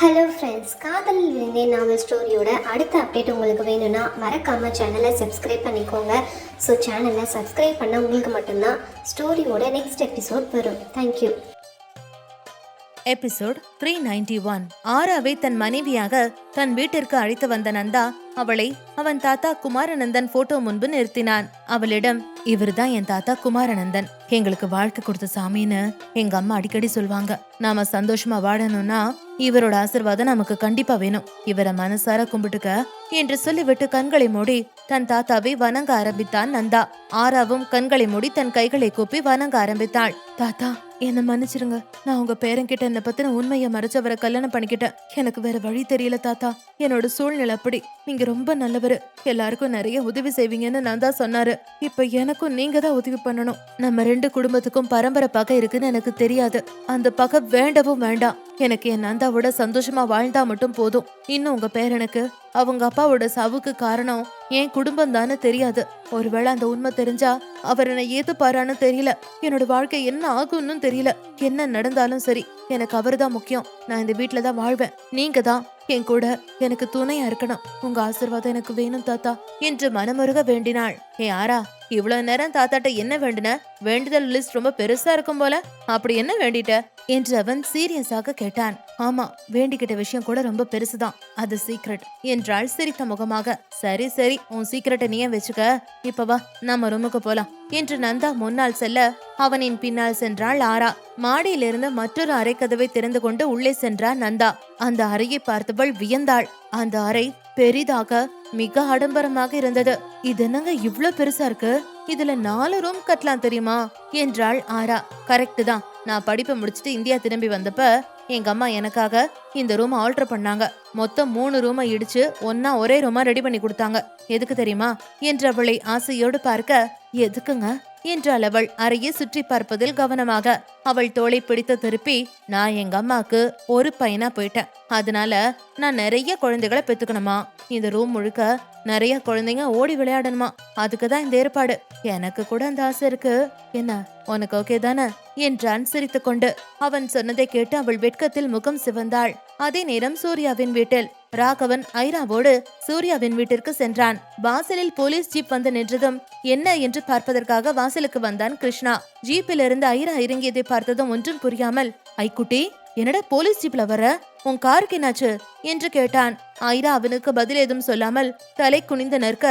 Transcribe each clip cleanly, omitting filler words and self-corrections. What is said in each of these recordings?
Hello friends, காதலில் விழுந்தேன் நாவல் ஸ்டோரியோட அடுத்த அப்டேட் உங்களுக்கு வேணும்னா மறக்காமல் சேனலை சப்ஸ்கிரைப் பண்ணிக்கோங்க. ஸோ சேனலை சப்ஸ்கிரைப் பண்ண உங்களுக்கு மட்டும்தான் ஸ்டோரியோட நெக்ஸ்ட் எபிசோட் வரும். தேங்க்யூ. எபிசோட் 391. ஆராவை தன் மனைவியாக தன் வீட்டிற்கு அழைத்து வந்த நந்தா அவளை அவன் தாத்தா குமாரநந்தன் போட்டோ முன்பு நிறுத்தினான். அவளிடம், இவருதான் என் தாத்தா குமாரநந்தன், எங்களுக்கு வாழ்க்கை கொடுத்த சாமின்னு எங்க அம்மா அடிக்கடி சொல்வாங்க. நாம சந்தோஷமா வாழணும்னா இவரோட ஆசீர்வாதம் நமக்கு கண்டிப்பா வேணும். இவரை மனசார கும்பிட்டுக்க என்று சொல்லிவிட்டு கண்களை மூடி தன் தாத்தாவை வணங்க ஆரம்பித்தான் நந்தா. ஆராவும் கண்களை மூடி தன் கைகளை கூப்பி வணங்க ஆரம்பித்தாள். தாத்தா, என்ன மன்னிச்சிருங்க. நான் உங்க பேரன்கிட்ட என்ன பத்தின உண்மையை மறைச்சவரை கல்யாணம் பண்ணிக்கிட்டேன். எனக்கு வேற வழி தெரியல தாத்தா. என்னோட சூழ்நிலை அப்படி. நீங்க ரொம்ப நல்லவரு, எல்லாருக்கும் நிறைய உதவி செய்வீங்கன்னு நந்தா சொன்னாரு. இப்ப எனக்கும் நீங்க தான் உதவி பண்ணணும். நம்ம ரெண்டு குடும்பத்துக்கும் பரம்பரை பகை இருக்குன்னு எனக்கு தெரியாது. அந்த பகை வேண்டவும் வேண்டாம். எனக்கு என் நந்தாவோட சந்தோஷமா வாழ்ந்தா மட்டும் போதும். இன்னும் உங்க பேரனுக்கு அவங்க அப்பாவோட சாவுக்கு காரணம் என் குடும்பம் தானே தெரியாது. ஒருவேளை அந்த உண்மை தெரிஞ்சா அவர் என்னை ஏத்துப்பாரான்னு தெரியல. என்னோட வாழ்க்கை என்ன ஆகும்னு தெரியல. என்ன நடந்தாலும் சரி, எனக்கு அவர்தான் முக்கியம். நான் இந்த வீட்டுலதான் வாழ்வேன். நீங்க தான் என் கூட எனக்கு துணையா இருக்கணும். உங்க ஆசீர்வாதம் எனக்கு வேணும் தாத்தா என்று மனமுருக வேண்டினாள். ஆரா, இவ்வளவு நேரம் தாத்தாட்ட என்ன வேண்டுன? வேண்டுதல் லிஸ்ட் ரொம்ப பெருசா இருக்கும் போல. அப்படி என்ன வேண்டிட்ட என்று அவன் சீரியஸாக கேட்டான். ஆமா, வேண்டிக்கிட்ட விஷயம் கூட ரொம்ப பெருசுதான், அது சீக்ரெட் என்றாள் சிரித்த முகமாக. சரி சரி, உன் சீக்ரெட்டை நீயே வச்சுக்க. இப்ப வா, நம்ம ரூமுக்கு போலாம் என்று நந்தா முன்னால் செல்ல அவனின் பின்னால் சென்றாள் ஆரா. மாடியிலிருந்து மற்றொரு அறை கதவை திறந்து கொண்டு உள்ளே சென்றார் நந்தா. அந்த அறையை பார்த்தவள் வியந்தாள். அந்த அறை பெரிதாக மிக ஆடம்பரமாக இருந்தது. இது என்னங்க இவ்ளோ பெருசா இருக்கு? இதுல 4 ரூம் கட்டலாம் தெரியுமா என்றாள் ஆரா. கரெக்ட் தான். நான் படிப்பை முடிச்சுட்டு இந்தியா திரும்பி வந்தப்ப எங்க அம்மா எனக்காக இந்த ரூம் ஆல்டர் பண்ணாங்க. மொத்தம் 3 ரூமை இடிச்சு ஒன்னா ஒரே ரூமா ரெடி பண்ணி கொடுத்தாங்க. எதுக்கு தெரியுமா என்று அவளை ஆசையோடு பார்க்க, எதுக்குங்க என்றாள் அவள் அறையை சுற்றி பார்ப்பதில் கவனமாக. அவள் தோளை பிடித்து திருப்பி, நான் எங்க அம்மாக்கு ஒரு பையனா போயிட்டேன். அதனால நான் நிறைய குழந்தைகளை பெத்துக்கணுமா. இந்த ரூம் முழுக்க நிறைய குழந்தைங்க ஓடி விளையாடணுமா. அதுக்குதான் இந்த ஏற்பாடு. எனக்கு கூட அந்த ஆசை இருக்கு. என்ன, உனக்கு ஓகே தானே என்றான் சிரித்து கொண்டு. அவன் சொன்னதை கேட்டு அவள் வெட்கத்தில் முகம் சிவந்தாள். அதே நேரம் சூர்யாவின் வீட்டில் ராகவன் ஐராவோடு சூர்யாவின் வீட்டிற்கு சென்றான். வாசலில் போலீஸ் ஜீப் வந்து நின்றதும் என்ன என்று பார்ப்பதற்காக வாசலுக்கு வந்தான் கிருஷ்ணா. ஜீப்பில் இருந்து ஐரா இறங்கியதை பார்த்ததும் ஒன்றும் புரியாமல், ஐக்குட்டி, என்னடா போலீஸ் ஜீப்ல வர? உன் காருக்கு என்னாச்சு என்று கேட்டான். ஐரா அவனுக்கு பதில் ஏதும் சொல்லாமல் தலை குனிந்து நிற்க,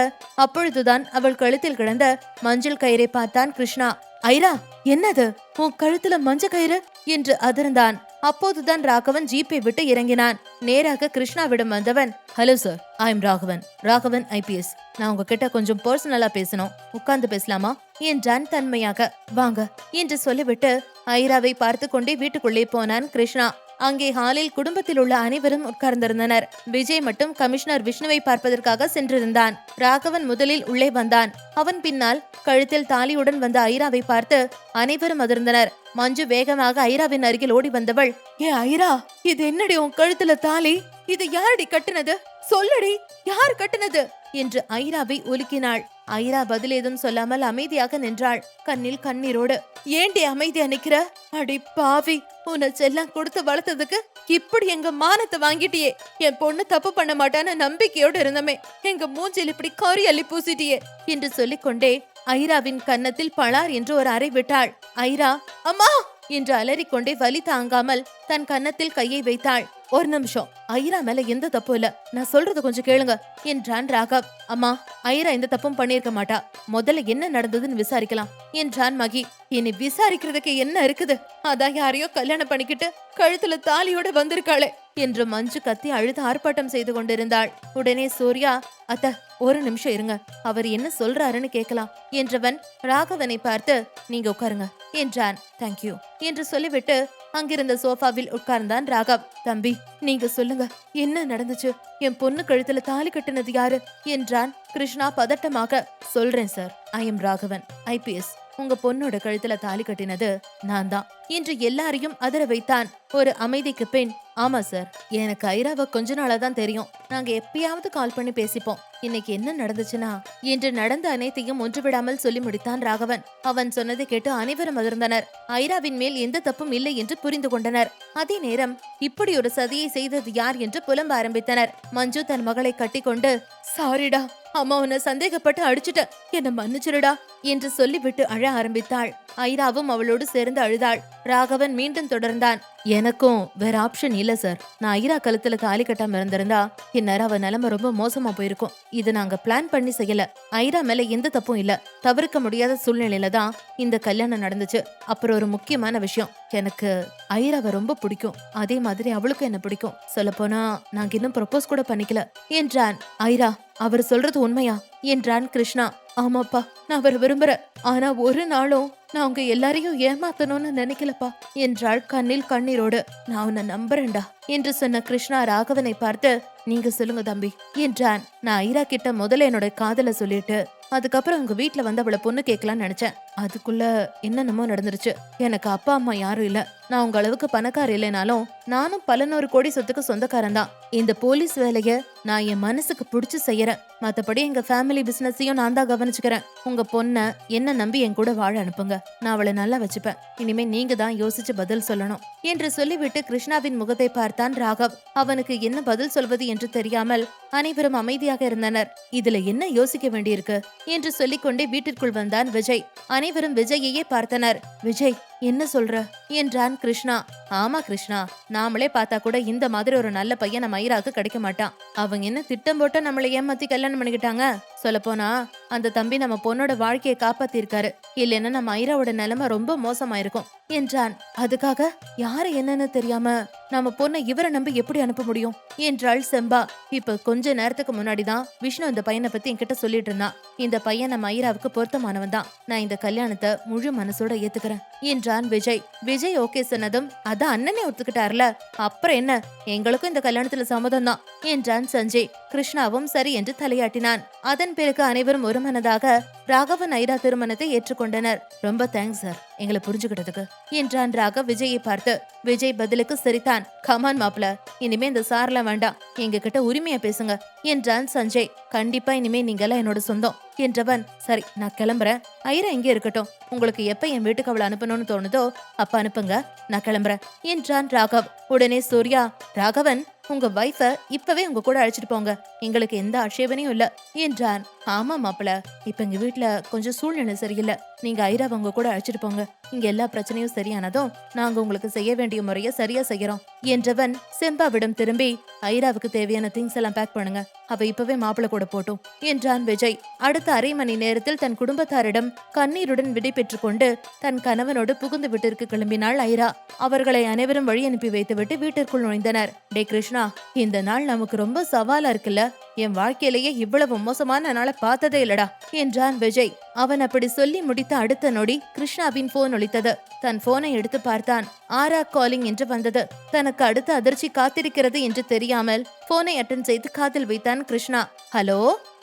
அப்பொழுதுதான் அவள் கழுத்தில் கிடந்த மஞ்சள் கயிறை பார்த்தான் கிருஷ்ணா. ஐரா, என்னது உன் கழுத்துல மஞ்ச கயிறு என்று அதிர்ந்தான். அப்போதுதான் ராகவன் ஜீப்பை விட்டு இறங்கினான். நேராக கிருஷ்ணாவிடம் வந்தவன், hello sir, I am Raghavan, Raghavan IPS. நான் உங்ககிட்ட கொஞ்சம் பர்சனலா பேசணும், உட்கார்ந்து பேசலாமா என்றான் தன்மையாக. வாங்க என்று சொல்லிவிட்டு ஐராவை பார்த்து கொண்டே வீட்டுக்குள்ளே போனான் கிருஷ்ணா. அங்கே ஹாலில் குடும்பத்தில் உள்ள அனைவரும் உட்கார்ந்திருந்தனர். விஜய் மட்டும் கமிஷனர் விஷ்ணுவை பார்ப்பதற்காக சென்றிருந்தான். ராகவன் முதலில் உள்ளே வந்தான். அவன் பின்னால் கழுத்தில் தாலியுடன் வந்த ஐராவை பார்த்து அனைவரும் அதிர்ந்தனர். மஞ்சு வேகமாக ஐராவின் அருகில் ஓடி வந்தவள், ஏ ஐரா, இது என்னடி உன் கழுத்துல தாலி? இது யாரடி கட்டுனது? சொல்லடி, யார் கட்டுனது என்று ஐராவை உலுக்கினாள். ஐரா பதில் ஏதும் சொல்லாமல் அமைதியாக நின்றாள், கண்ணில் கண்ணீரோடு. ஏண்டி அமைதியா நிக்கிற? அடி பாவி, உன்னை செல்லம் கொடுத்து வளர்த்ததுக்கு இப்படி எங்க மானத்தை வாங்கிட்டியே. என் பொண்ணு தப்பு பண்ண மாட்டான்னு நம்பிக்கையோடு இருந்தமே, எங்க மூஞ்சில் இப்படி கறி அள்ளி பூசிட்டியே என்று சொல்லிக்கொண்டே ஐராவின் கன்னத்தில் பளார் என்று ஒரு அறை விட்டாள். ஐரா அம்மா என்று அலறிக்கொண்டே வலி தாங்காமல் தன் கன்னத்தில் கையை வைத்தாள். ஒரு நிமிஷம், ஐரா மேல எந்த தப்பு இல்ல, நான் சொல்றது கொஞ்சம் கேளுங்க என்றான் ராகவ். அம்மா, ஐரா எந்த தப்பும் பண்ணிருக்க மாட்டா. முதல்ல என்ன நடந்ததுன்னு விசாரிக்கலாம் என்றான் மகி. இனி விசாரிக்கிறதுக்கு என்ன இருக்குது? அதான் யாரையோ கல்யாணம் பண்ணிக்கிட்டு கழுத்துல தாலியோட வந்திருக்காளே என்று மஞ்சு கத்தி அழுது ஆர்ப்பாட்டம் செய்து கொண்டிருந்தாள். உடனே சூர்யா, அத்த ஒரு நிமிஷம் இருங்க, அவர் என்ன சொல்றாருன்னு கேட்கலாம் என்றவன் ராகவனை பார்த்து, நீங்க உட்காருங்க என்றான். தேங்க்யூ என்று சொல்லிவிட்டு அங்கிருந்த சோஃபாவில் உட்கார்ந்தான் ராகவ். தம்பி, நீங்க சொல்லுங்க, என்ன நடந்துச்சு? என் பொண்ணு கழுத்துல தாலி கட்டுனது யாரு என்றான் கிருஷ்ணா பதட்டமாக. சொல்றேன் sir, I am Raghavan IPS. உங்க பொண்ணோட கழுத்துல தாலி கட்டினது நான் தான் என்று எல்லாரையும் அதர வைத்தான். ஒரு அமைதிக்கு பின், ஆமா சார், எனக்கு ஐராவை கொஞ்ச நாளா தான் தெரியும். நாங்க எப்பயாவது கால் பண்ணி பேசிப்போம். இன்னைக்கு என்ன நடந்துச்சுன்னா என்று நடந்த அனைத்தையும் ஒன்றுவிடாமல் சொல்லி முடித்தான் ராகவன். அவன் சொன்னதை கேட்டு அனைவரும் அதிர்ந்தனர். ஐராவின் மேல் எந்த தப்பும் இல்லை என்று புரிந்து கொண்டனர். அதே நேரம் இப்படி ஒரு சதியை செய்தது யார் என்று புலம்ப ஆரம்பித்தனர். மஞ்சு தன் மகளை கட்டிக்கொண்டு, சாரிடா, அம்மா உன்னை சந்தேகப்பட்டு அடிச்சுட்ட, என்ன மன்னிச்சிருடா என்று சொல்லிவிட்டு அழ ஆரம்பித்தாள். ஐராவும் அவளோடு சேர்ந்து அழுதாள். ராகவன் மீண்டும் தொடர்ந்தான், எனக்கும் வேற ஆப்ஷன் இல்ல சார். நான் ஐரா கழுத்துல தாலி கட்டாம இருந்திருந்தா இந்நேரம் அவ நிலைமை ரொம்ப மோசமா போயிருக்கும். இது நாங்க பிளான் பண்ணி செய்யல. ஐரா மேல எந்த தப்பும் இல்ல. தவிர்க்க முடியாத சூழ்நிலையில தான் இந்த கல்யாணம் நடந்துச்சு. அப்புறம் ஒரு முக்கியமான விஷயம், எனக்கு ஐராவை ரொம்ப பிடிக்கும். அதே மாதிரி அவளுக்கும் என்ன பிடிக்கும். சொல்ல போனா நாங்க இன்னும் ப்ரொபோஸ் கூட பண்ணிக்கல என்றான். ஐரா, அவர் சொல்றது உண்மையா என்றான் கிருஷ்ணா. ஆமாப்பா, நான் அவரை விரும்புறேன். ஆனா ஒரு நாளும் நான் உங்க எல்லாரையும் ஏமாத்தணும்னு நினைக்கலப்பா என்றாள் கண்ணில் கண்ணீரோடு. நான் உன்னை நம்புறேன்டா என்று சொன்ன கிருஷ்ணா ராகவனை பார்த்து, நீங்க சொல்லுங்க தம்பி என்றான். நான் ஐரா கிட்ட முதல்ல என்னோட காதல சொல்லிட்டு அதுக்கப்புறம் உங்க வீட்டுல வந்து அவளை பொண்ணு கேட்கலான்னு நினைச்சேன். அதுக்குள்ள என்னென்னமோ நடந்துருச்சு. எனக்கு அப்பா அம்மா யாரும் இல்ல. நான் உங்க அளவுக்கு பணக்கார இல்லைனாலும் நானும் பல 100 கோடி சொத்துக்கு சொந்தக்காரன் தான். இந்த போலீஸ் வேலைய நான் என் மனசுக்கு பிடிச்சு செய்யறேன். மத்தபடி எங்க ஃபேமிலி பிசினஸையும் நான் தான் கவனிச்சுக்கிறேன். உங்க பொண்ண என்ன நம்பி என் கூட வாழ அனுப்புங்க. நான் அவளை நல்லா வச்சுப்பேன். இனிமே நீங்க தான் யோசிச்சு பதில் சொல்லணும் என்று சொல்லிவிட்டு கிருஷ்ணாவின் முகத்தை பார்த்தான் ராகவ். அவனுக்கு என்ன பதில் சொல்வது என்று தெரியாமல் அனைவரும் அமைதியாக இருந்தனர். இதுல என்ன யோசிக்க வேண்டியிருக்கு என்று சொல்லிக்கொண்டே வீட்டிற்குள் வந்தான் விஜய். அனைவரும் விஜயையே பார்த்தனர். விஜய், என்ன சொல்ற என்றான் கிருஷ்ணா. ஆமா கிருஷ்ணா, நாமளே பார்த்தா கூட இந்த மாதிரி ஒரு நல்ல பையன் நம்ம ஐராக்கு கிடைக்க மாட்டான். அவங்க என்ன திட்டம் போட்டு நம்மளை ஏமாத்தி கல்யாணம் பண்ணிக்கிட்டாங்க. சொல்ல போனா அந்த தம்பி நம்ம பொண்ணோட வாழ்க்கையை காப்பாத்திருக்காரு. இல்லைன்னா நம்ம ஐராவோட நிலைமை ரொம்ப மோசமாயிருக்கும் என்றான். அதுக்காக யாரு என்னன்னு தெரியாம நம்ம பொண்ணை இவரை நம்பி எப்படி அனுப்ப முடியும் என்றாள் செம்பா. இப்ப கொஞ்ச நேரத்துக்கு முன்னாடிதான் விஷ்ணு இந்த பையனை பத்தி என்கிட்ட சொல்லிட்டு இருந்தான். இந்த பையன் நம்ம ஐராவுக்கு பொருத்தமானவன் தான். நான் இந்த கல்யாணத்தை முழு மனசோட ஏத்துக்கிறேன் என்றான் விஜய். விஜய் ஓகே சொன்னதும், அதான் அண்ணனே ஒத்துக்கிட்டார்ல, அப்புறம் என்ன, எங்களுக்கும் இந்த கல்யாணத்துல சம்மதம் தான் என்றான் சஞ்சய். கிருஷ்ணாவும் சரி என்று தலையாட்டினான். அதன் பிறகு அனைவரும் ஒரு மனதாக ராகவன் ஐரா திருமணத்தை ஏற்றுக்கொண்டனர். ரொம்ப தேங்க்ஸ் சார், எங்களை புரிஞ்சுக்கிட்டதுக்கு என்றான் ராகவ் விஜயை பார்த்து. விஜய் பதிலுக்கு சிரித்தான். கமான் மாப்ள, இனிமே இந்த சார்லாம் வேண்டாம், எங்க கிட்ட உரிமையா பேசுங்க என்றான் சஞ்சய். கண்டிப்பா இனிமே நீங்கெல்லாம் என்னோட சொந்தம் என்றவன், சரி நான் கிளம்புறேன். ஐரா இங்கே இருக்கட்டும். உங்களுக்கு எப்ப என் வீட்டுக்கு அவளை அனுப்பணும்னு தோணுதோ அப்ப அனுப்புங்க, நான் கிளம்புறேன் என்றான் ராகவ். உடனே சூர்யா, ராகவன், உங்க வைஃப இப்பவே உங்க கூட அழைச்சிட்டு போங்க, எங்களுக்கு எந்த ஆட்சேபனையும் இல்ல என்றான். ஆமா மாப்பிள, இப்ப எங்க வீட்டுல கொஞ்சம் சூழ்நிலை சரியில்லை. நீங்க ஐராவை உங்க கூட அழைச்சிட்டு போங்க. இங்க எல்லா பிரச்சனையும் சரியானதும் நாங்க உங்களுக்கு செய்ய வேண்டிய முறைய சரியா செய்யறோம் என்றவன் செம்பாவிடம் திரும்பி, ஐராவுக்கு தேவையான திங்ஸ் எல்லாம் பேக் பண்ணுங்க, அவ இப்பவே மாப்பிள கூட போட்டும் என்றான் விஜய். அடுத்த அரை மணி நேரத்தில் தன் குடும்பத்தாரிடம் கண்ணீருடன் விடை பெற்றுக் கொண்டு தன் கணவனோடு புகுந்து வீட்டிற்கு கிளம்பினாள் ஐரா. அவர்களை அனைவரும் வழி அனுப்பி வைத்துவிட்டு வீட்டிற்குள் நுழைந்தனர். டே கிருஷ்ணா, இந்த நாள் நமக்கு ரொம்ப சவாலா இருக்குல்ல. என் வாழ்க்கையிலேயே இவ்வளவு மோசமான நாளை பார்த்ததே இல்லடா என்றான் விஜய். அவன் அப்படி சொல்லி முடித்த அடுத்த நொடி கிருஷ்ணாவின் போன் ஒலித்தது. தன் போனை எடுத்து பார்த்தான். ஆரா காலிங் என்று வந்தது. தனக்கு அடுத்த அதிர்ச்சி காத்திருக்கிறது என்று தெரியாமல் போனை அட்டன் செய்து காதில் வைத்தான் கிருஷ்ணா. ஹலோ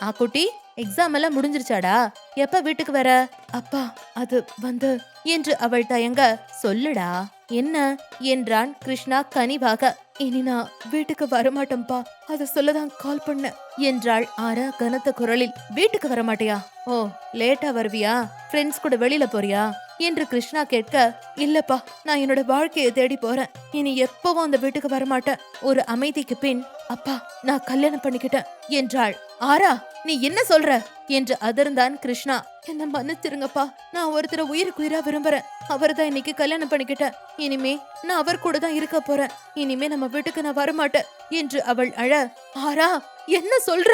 ஆக்குட்டி, எக்ஸாம் எல்லாம் முடிஞ்சிருச்சாடா? எப்ப வீட்டுக்கு வர? அப்பா அது வந்து என்று அவள் தயங்க, சொல்லுடா என்ன என்றான் கிருஷ்ணா கனிவாக. இனி நான் வீட்டுக்கு வரமாட்டேன்பா, அத சொல்லதான் கால் பண்ண என்றாள் ஆரா கனத்த குரலில். வீட்டுக்கு வரமாட்டியா? ஓ, லேட்டா வருவியா? ஃப்ரெண்ட்ஸ் கூட வெளியில போறியா என்று கிருஷ்ணா கேட்க, இல்லப்பா, நான் என்னோட வாழ்க்கையை தேடி போறேன். இனி எப்பவும் அந்த வீட்டுக்கு வரமாட்டேன். ஒரு அமைதிக்கு பின், அப்பா நான் கல்யாணம் பண்ணிக்கிட்டேன் என்றாள். ஆரா, நீ என்ன சொல்ற என்று அதிர்ந்தான் கிருஷ்ணா. என்ன மன்னிச்சிருங்கப்பா, நான் ஒருத்தரை உயிருக்கு உயிரா விரும்புறேன். அவர்தான் இன்னைக்கு கல்யாணம் பண்ணிக்கிட்டேன். இனிமே நான் அவர் கூட தான் இருக்க போறேன். இனிமே நம்ம வீட்டுக்கு நான் வரமாட்டேன் என்று அவள் அழ, ஆரா என்ன சொல்ற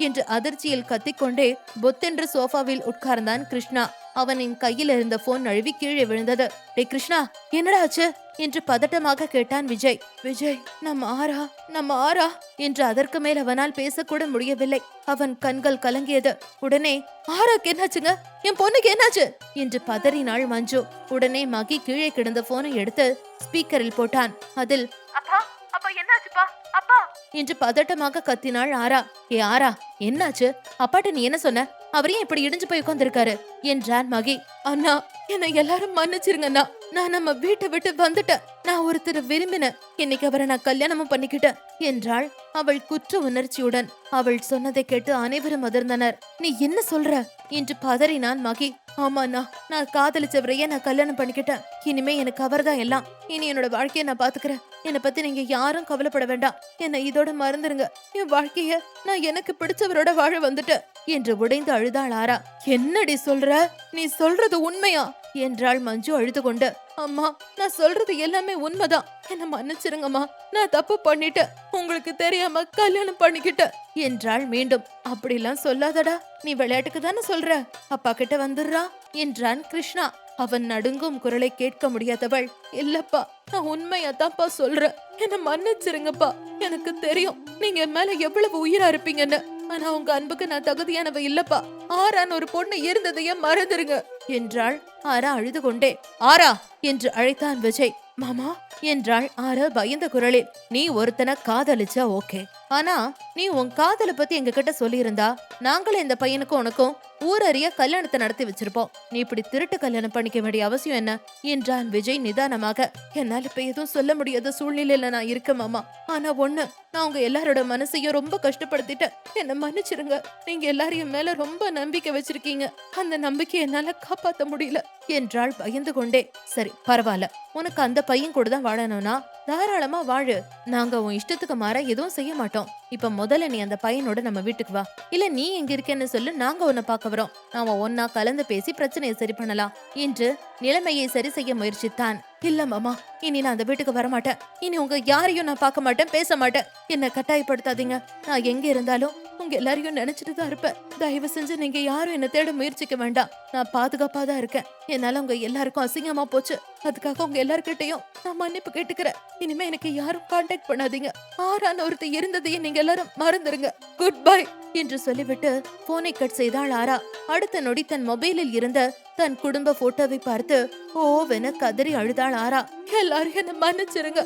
என்று அதிர்ச்சியில் கத்திக்கொண்டே பொத்தென்று சோஃபாவில் உட்கார்ந்தான் கிருஷ்ணா. அவனின் கையில் இருந்த போன் நழுவி கீழே விழுந்தது. டே கிருஷ்ணா, என்னடா ஆச்சு என்று பதட்டமாக கேட்டான் விஜய். விஜய், நம்ம ஆரா என்று அதற்கு மேல் அவனால் பேசக்கூட முடியவில்லை. அவன் கண்கள் கலங்கியது. உடனே, ஆராக்கு என்னாச்சுங்க? என் பொண்ணுக்கு என்னாச்சு என்று பதறினாள் மஞ்சு. உடனே மகி கீழே கிடந்த போனை எடுத்து ஸ்பீக்கரில் போட்டான். அதில், அப்பா அப்பா என்னாச்சுப்பா அப்பா என்று பதட்டமாக கத்தினாள் ஆரா. ஏ ஆரா, என்னாச்சு? அப்பாட்ட நீ என்ன சொன்ன? அவரையும் இப்படி இடிஞ்சு போய் உட்கார்ந்திருக்காரு என்றான் மகி. அண்ணா, என்னை எல்லாரும் மன்னிச்சிருங்கண்ணா. நான் நம்ம வீட்டை விட்டு வந்துட்டேன். நான் ஒருத்தரை விரும்பினேன். இன்னைக்கு அவரை நான் கல்யாணமும் பண்ணிக்கிட்டேன் என்றாள் அவள் குற்ற உணர்ச்சியுடன். அவள் சொன்னதை கேட்டு அனைவரும் அதிர்ந்தனர். நீ என்ன சொல்ற என்று பதறினான் மகி. ஆமாண்ணா, நான் காதலிச்சவரையே நான் கல்யாணம் பண்ணிக்கிட்டேன். இனிமே எனக்கு அவர்தான் எல்லாம். இனி என்னோட வாழ்க்கைய நான் பாத்துக்கிறேன். என்னை பத்தி நீங்க யாரும் கவலைப்பட வேண்டாம். என்னை இதோட மறந்துருங்க. என் வாழ்க்கைய நான் எனக்கு பிடிச்சவரோட வாழ வந்துட்டேன் என்று உடைந்து அழுதாள் ஆரா. என்னடி சொல்ற? நீ சொல்றது உண்மையா என்றாள் மஞ்சு அழுது கொண்டு. அம்மா, நான் சொல்றது எல்லாமே உண்மைதான். என்ன மன்னிச்சிருங்கம்மா. நான் தப்பு பண்ணிட்டேன். உங்களுக்கு தெரியாம கல்யாணம் பண்ணிக்கிட்டேன் என்றாள் மீண்டும். அப்படிலாம் சொல்லாதடா. நீ விளையாட்டுக்கு தானே சொல்ற. அப்பா கிட்ட வந்துடுறா என்றான் கிருஷ்ணா. அவன் நடுங்கும் குரலை கேட்க முடியாதவள், இல்லப்பா, நான் உண்மையாதான்ப்பா சொல்றேன். என்ன மன்னிச்சிருங்கப்பா. எனக்கு தெரியும் நீங்க என் மேல எவ்வளவு உயிரா இருப்பீங்கன்னு. ஆனா உங்க அன்புக்கு நான் தகுதியானவ இல்லப்பா. ஆரான் ஒரு பொண்ணு இருந்ததையே மறந்துருங்க என்றாள் ஆரா அழுது கொண்டே. ஆரா என்று அழைத்தான் விஜய். மாமா என்றாள் ஆரா பயந்த குரலில். நீ ஒருத்தனை காதலிச்சா ஓகே, ஆனா நீ உன் காதலை பத்தி எங்க கிட்ட சொல்லியிருந்தா நாங்களே இந்த பையனுக்கும் உனக்கும் ஊரறிய கல்யாணத்தை நடத்தி வச்சிருப்போம். நீ இப்படி திருட்டு கல்யாணம் பண்ணிக்க வேண்டிய அவசியம் என்ன என்றான் விஜய் நிதானமாக. என்னால இப்ப எதுவும் சொல்ல முடியாத சூழ்நிலையில நான் இருக்கேன் மாமா. ஆனா ஒண்ணு, நான் உங்க எல்லாரோட மனசையும் ரொம்ப கஷ்டப்படுத்திட்டேன். என்ன மன்னிச்சிருங்க. நீங்க எல்லாரையும் மேல ரொம்ப நம்பிக்கை வச்சிருக்கீங்க. அந்த நம்பிக்கையை என்னால காப்பாத்த முடியல என்றாள் பயந்து கொண்டே. சரி பரவாயில்ல, உனக்கு அந்த பையன் கூட தான் வாழணும்னா தாராளமா வாழு. நாங்க உன் இஷ்டத்துக்கு மாற எதுவும் செய்ய மாட்டோம். இப்ப முதல்ல நீ அந்த பையனோட நம்ம வீட்டுக்கு வா. இல்ல நீ எங்க இருக்கேன்னு சொல்லு, நாங்க உன்னை பார்க்க வரோம். நாம ஒன்னா கலந்து பேசி பிரச்சனையை சரி பண்ணலாம் என்று நிலைமையை சரி செய்ய முயற்சித்தான். இல்ல மாமா, இனி நான் அந்த வீட்டுக்கு வரமாட்டேன். இனி உங்க யாரையும் நான் பார்க்க மாட்டேன், பேச மாட்டேன். என்ன கட்டாயப்படுத்தாதீங்க. நான் எங்க இருந்தாலும் உங்க எல்லாரையும் நினைச்சிட்டு தான் இருப்பேன். தயவு செஞ்சு நீங்க யாரும் என்ன தேட முயற்சிக்க வேண்டாம். நான் பாதுகாப்பா தான் இருக்கேன். என்னால உங்க எல்லாருக்கும் அசிங்கமா போச்சு. அதுக்காக உங்க எல்லார்கிட்டையும் நான் மன்னிப்பு கேட்டுக்கிறேன். இனிமே எனக்கு யாரும் கான்டாக்ட் பண்ணாதீங்க. ஆறான ஒருத்தர் இருந்ததையே நீங்க எல்லாரும் மறந்துருங்க. குட் பை என்று சொல்லிவிட்டு போனை கட் செய்தாள் ஆரா. அடுத்த நொடி தன் மொபைலில் இருந்த தன் குடும்ப போட்டோவை பார்த்து ஓவென கதறி அழுதாள் ஆரா. எல்லாரும் என்ன மன்னிச்சிருங்க.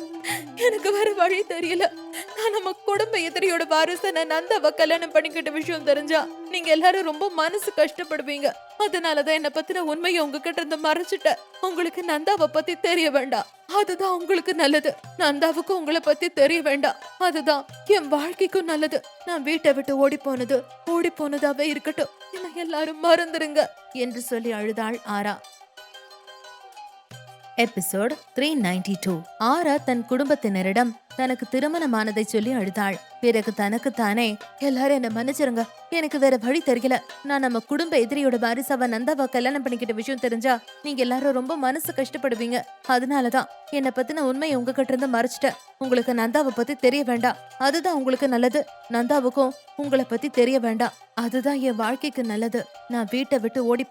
எனக்கு வேற வழி தெரியல. நான் நம்ம குடும்ப எதிரியோட வாரிசான நந்தாவை கல்யாணம் பண்ணிக்கிட்ட விஷயம் தெரிஞ்சா நீங்க எல்லாரும் ரொம்ப மனசு கஷ்டப்படுவீங்க. அதனாலதான் என்ன பத்தின உண்மையை உங்ககிட்ட இருந்து மறைச்சிட்டேன். உங்களுக்கு நந்தாவை பத்தி தெரிய வேண்டாம். அதுதான் உங்களுக்கு நல்லது. நந்தாவுக்கும் உங்களை பத்தி தெரிய வேண்டாம். அதுதான் என் வாழ்க்கைக்கும் நல்லது. நான் வீட்டை விட்டு ஓடி போனதாவே இருக்கட்டும். என்ன எல்லாரும் மறந்துருங்க என்று சொல்லி அழுதாள் ஆரா. எபிசோட் 392. ஆரா தன் குடும்பத்தினரிடம் தனக்கு திருமணமானதை சொல்லி அழுதாள். பிறகு தனக்கு தானே, எல்லாரும் என்ன மன்னிச்சிருங்க. எனக்கு வேற வழி தெரியல. நான் நம்ம குடும்ப எதிரியோட வாரிசாவ நந்தாவா கல்யாணம் பண்ணிக்கிட்ட விஷயம் தெரிஞ்சா நீங்க எல்லாரும் ரொம்ப மனசு கஷ்டப்படுவீங்க. அதனாலதான் என்ன பத்தின உண்மையை உங்ககிட்ட இருந்து மறைச்சிட்டேன். உங்களுக்கு நந்தாவை பத்தி தெரிய வேண்டாம். அதுதான் உங்களுக்கு நல்லது. நந்தாவுக்கும் உங்களை பத்தி தெரிய வேண்டாம். அதுதான் என் வாழ்க்கைக்கு நல்லது. நான் வீட்டை விட்டு ஓடி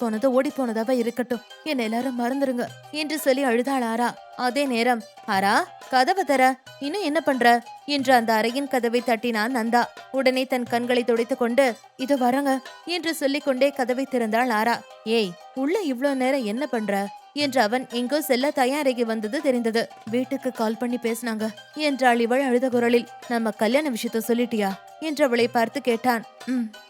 போனதாவா இருக்கட்டும். என்ன எல்லாரும் மறந்துருங்க என்று சொல்லி அழுதாள் ஆரா. அதே நேரம், ஆரா கதவை தர, இன்னும் என்ன பண்ற என்று அந்த அறையின் கதவை தட்டினான் நந்தா. உடனே தன் கண்களை துடைத்துக் கொண்டு இதோ வரங்க என்று சொல்லிக் கொண்டே கதவை திறந்தாள் ஆரா. ஏய், உள்ள இவ்ளோ நேரம் என்ன பண்ற என்று அவன் எங்கோ செல்ல தயாரிகி வந்தது தெரிந்தது. வீட்டுக்கு கால் பண்ணி பேசினாங்க என்றாள் இவள் அழுத குரலில். நம்ம கல்யாண விஷயத்த சொல்லிட்டியா என்று அவளை பார்த்து கேட்டான்.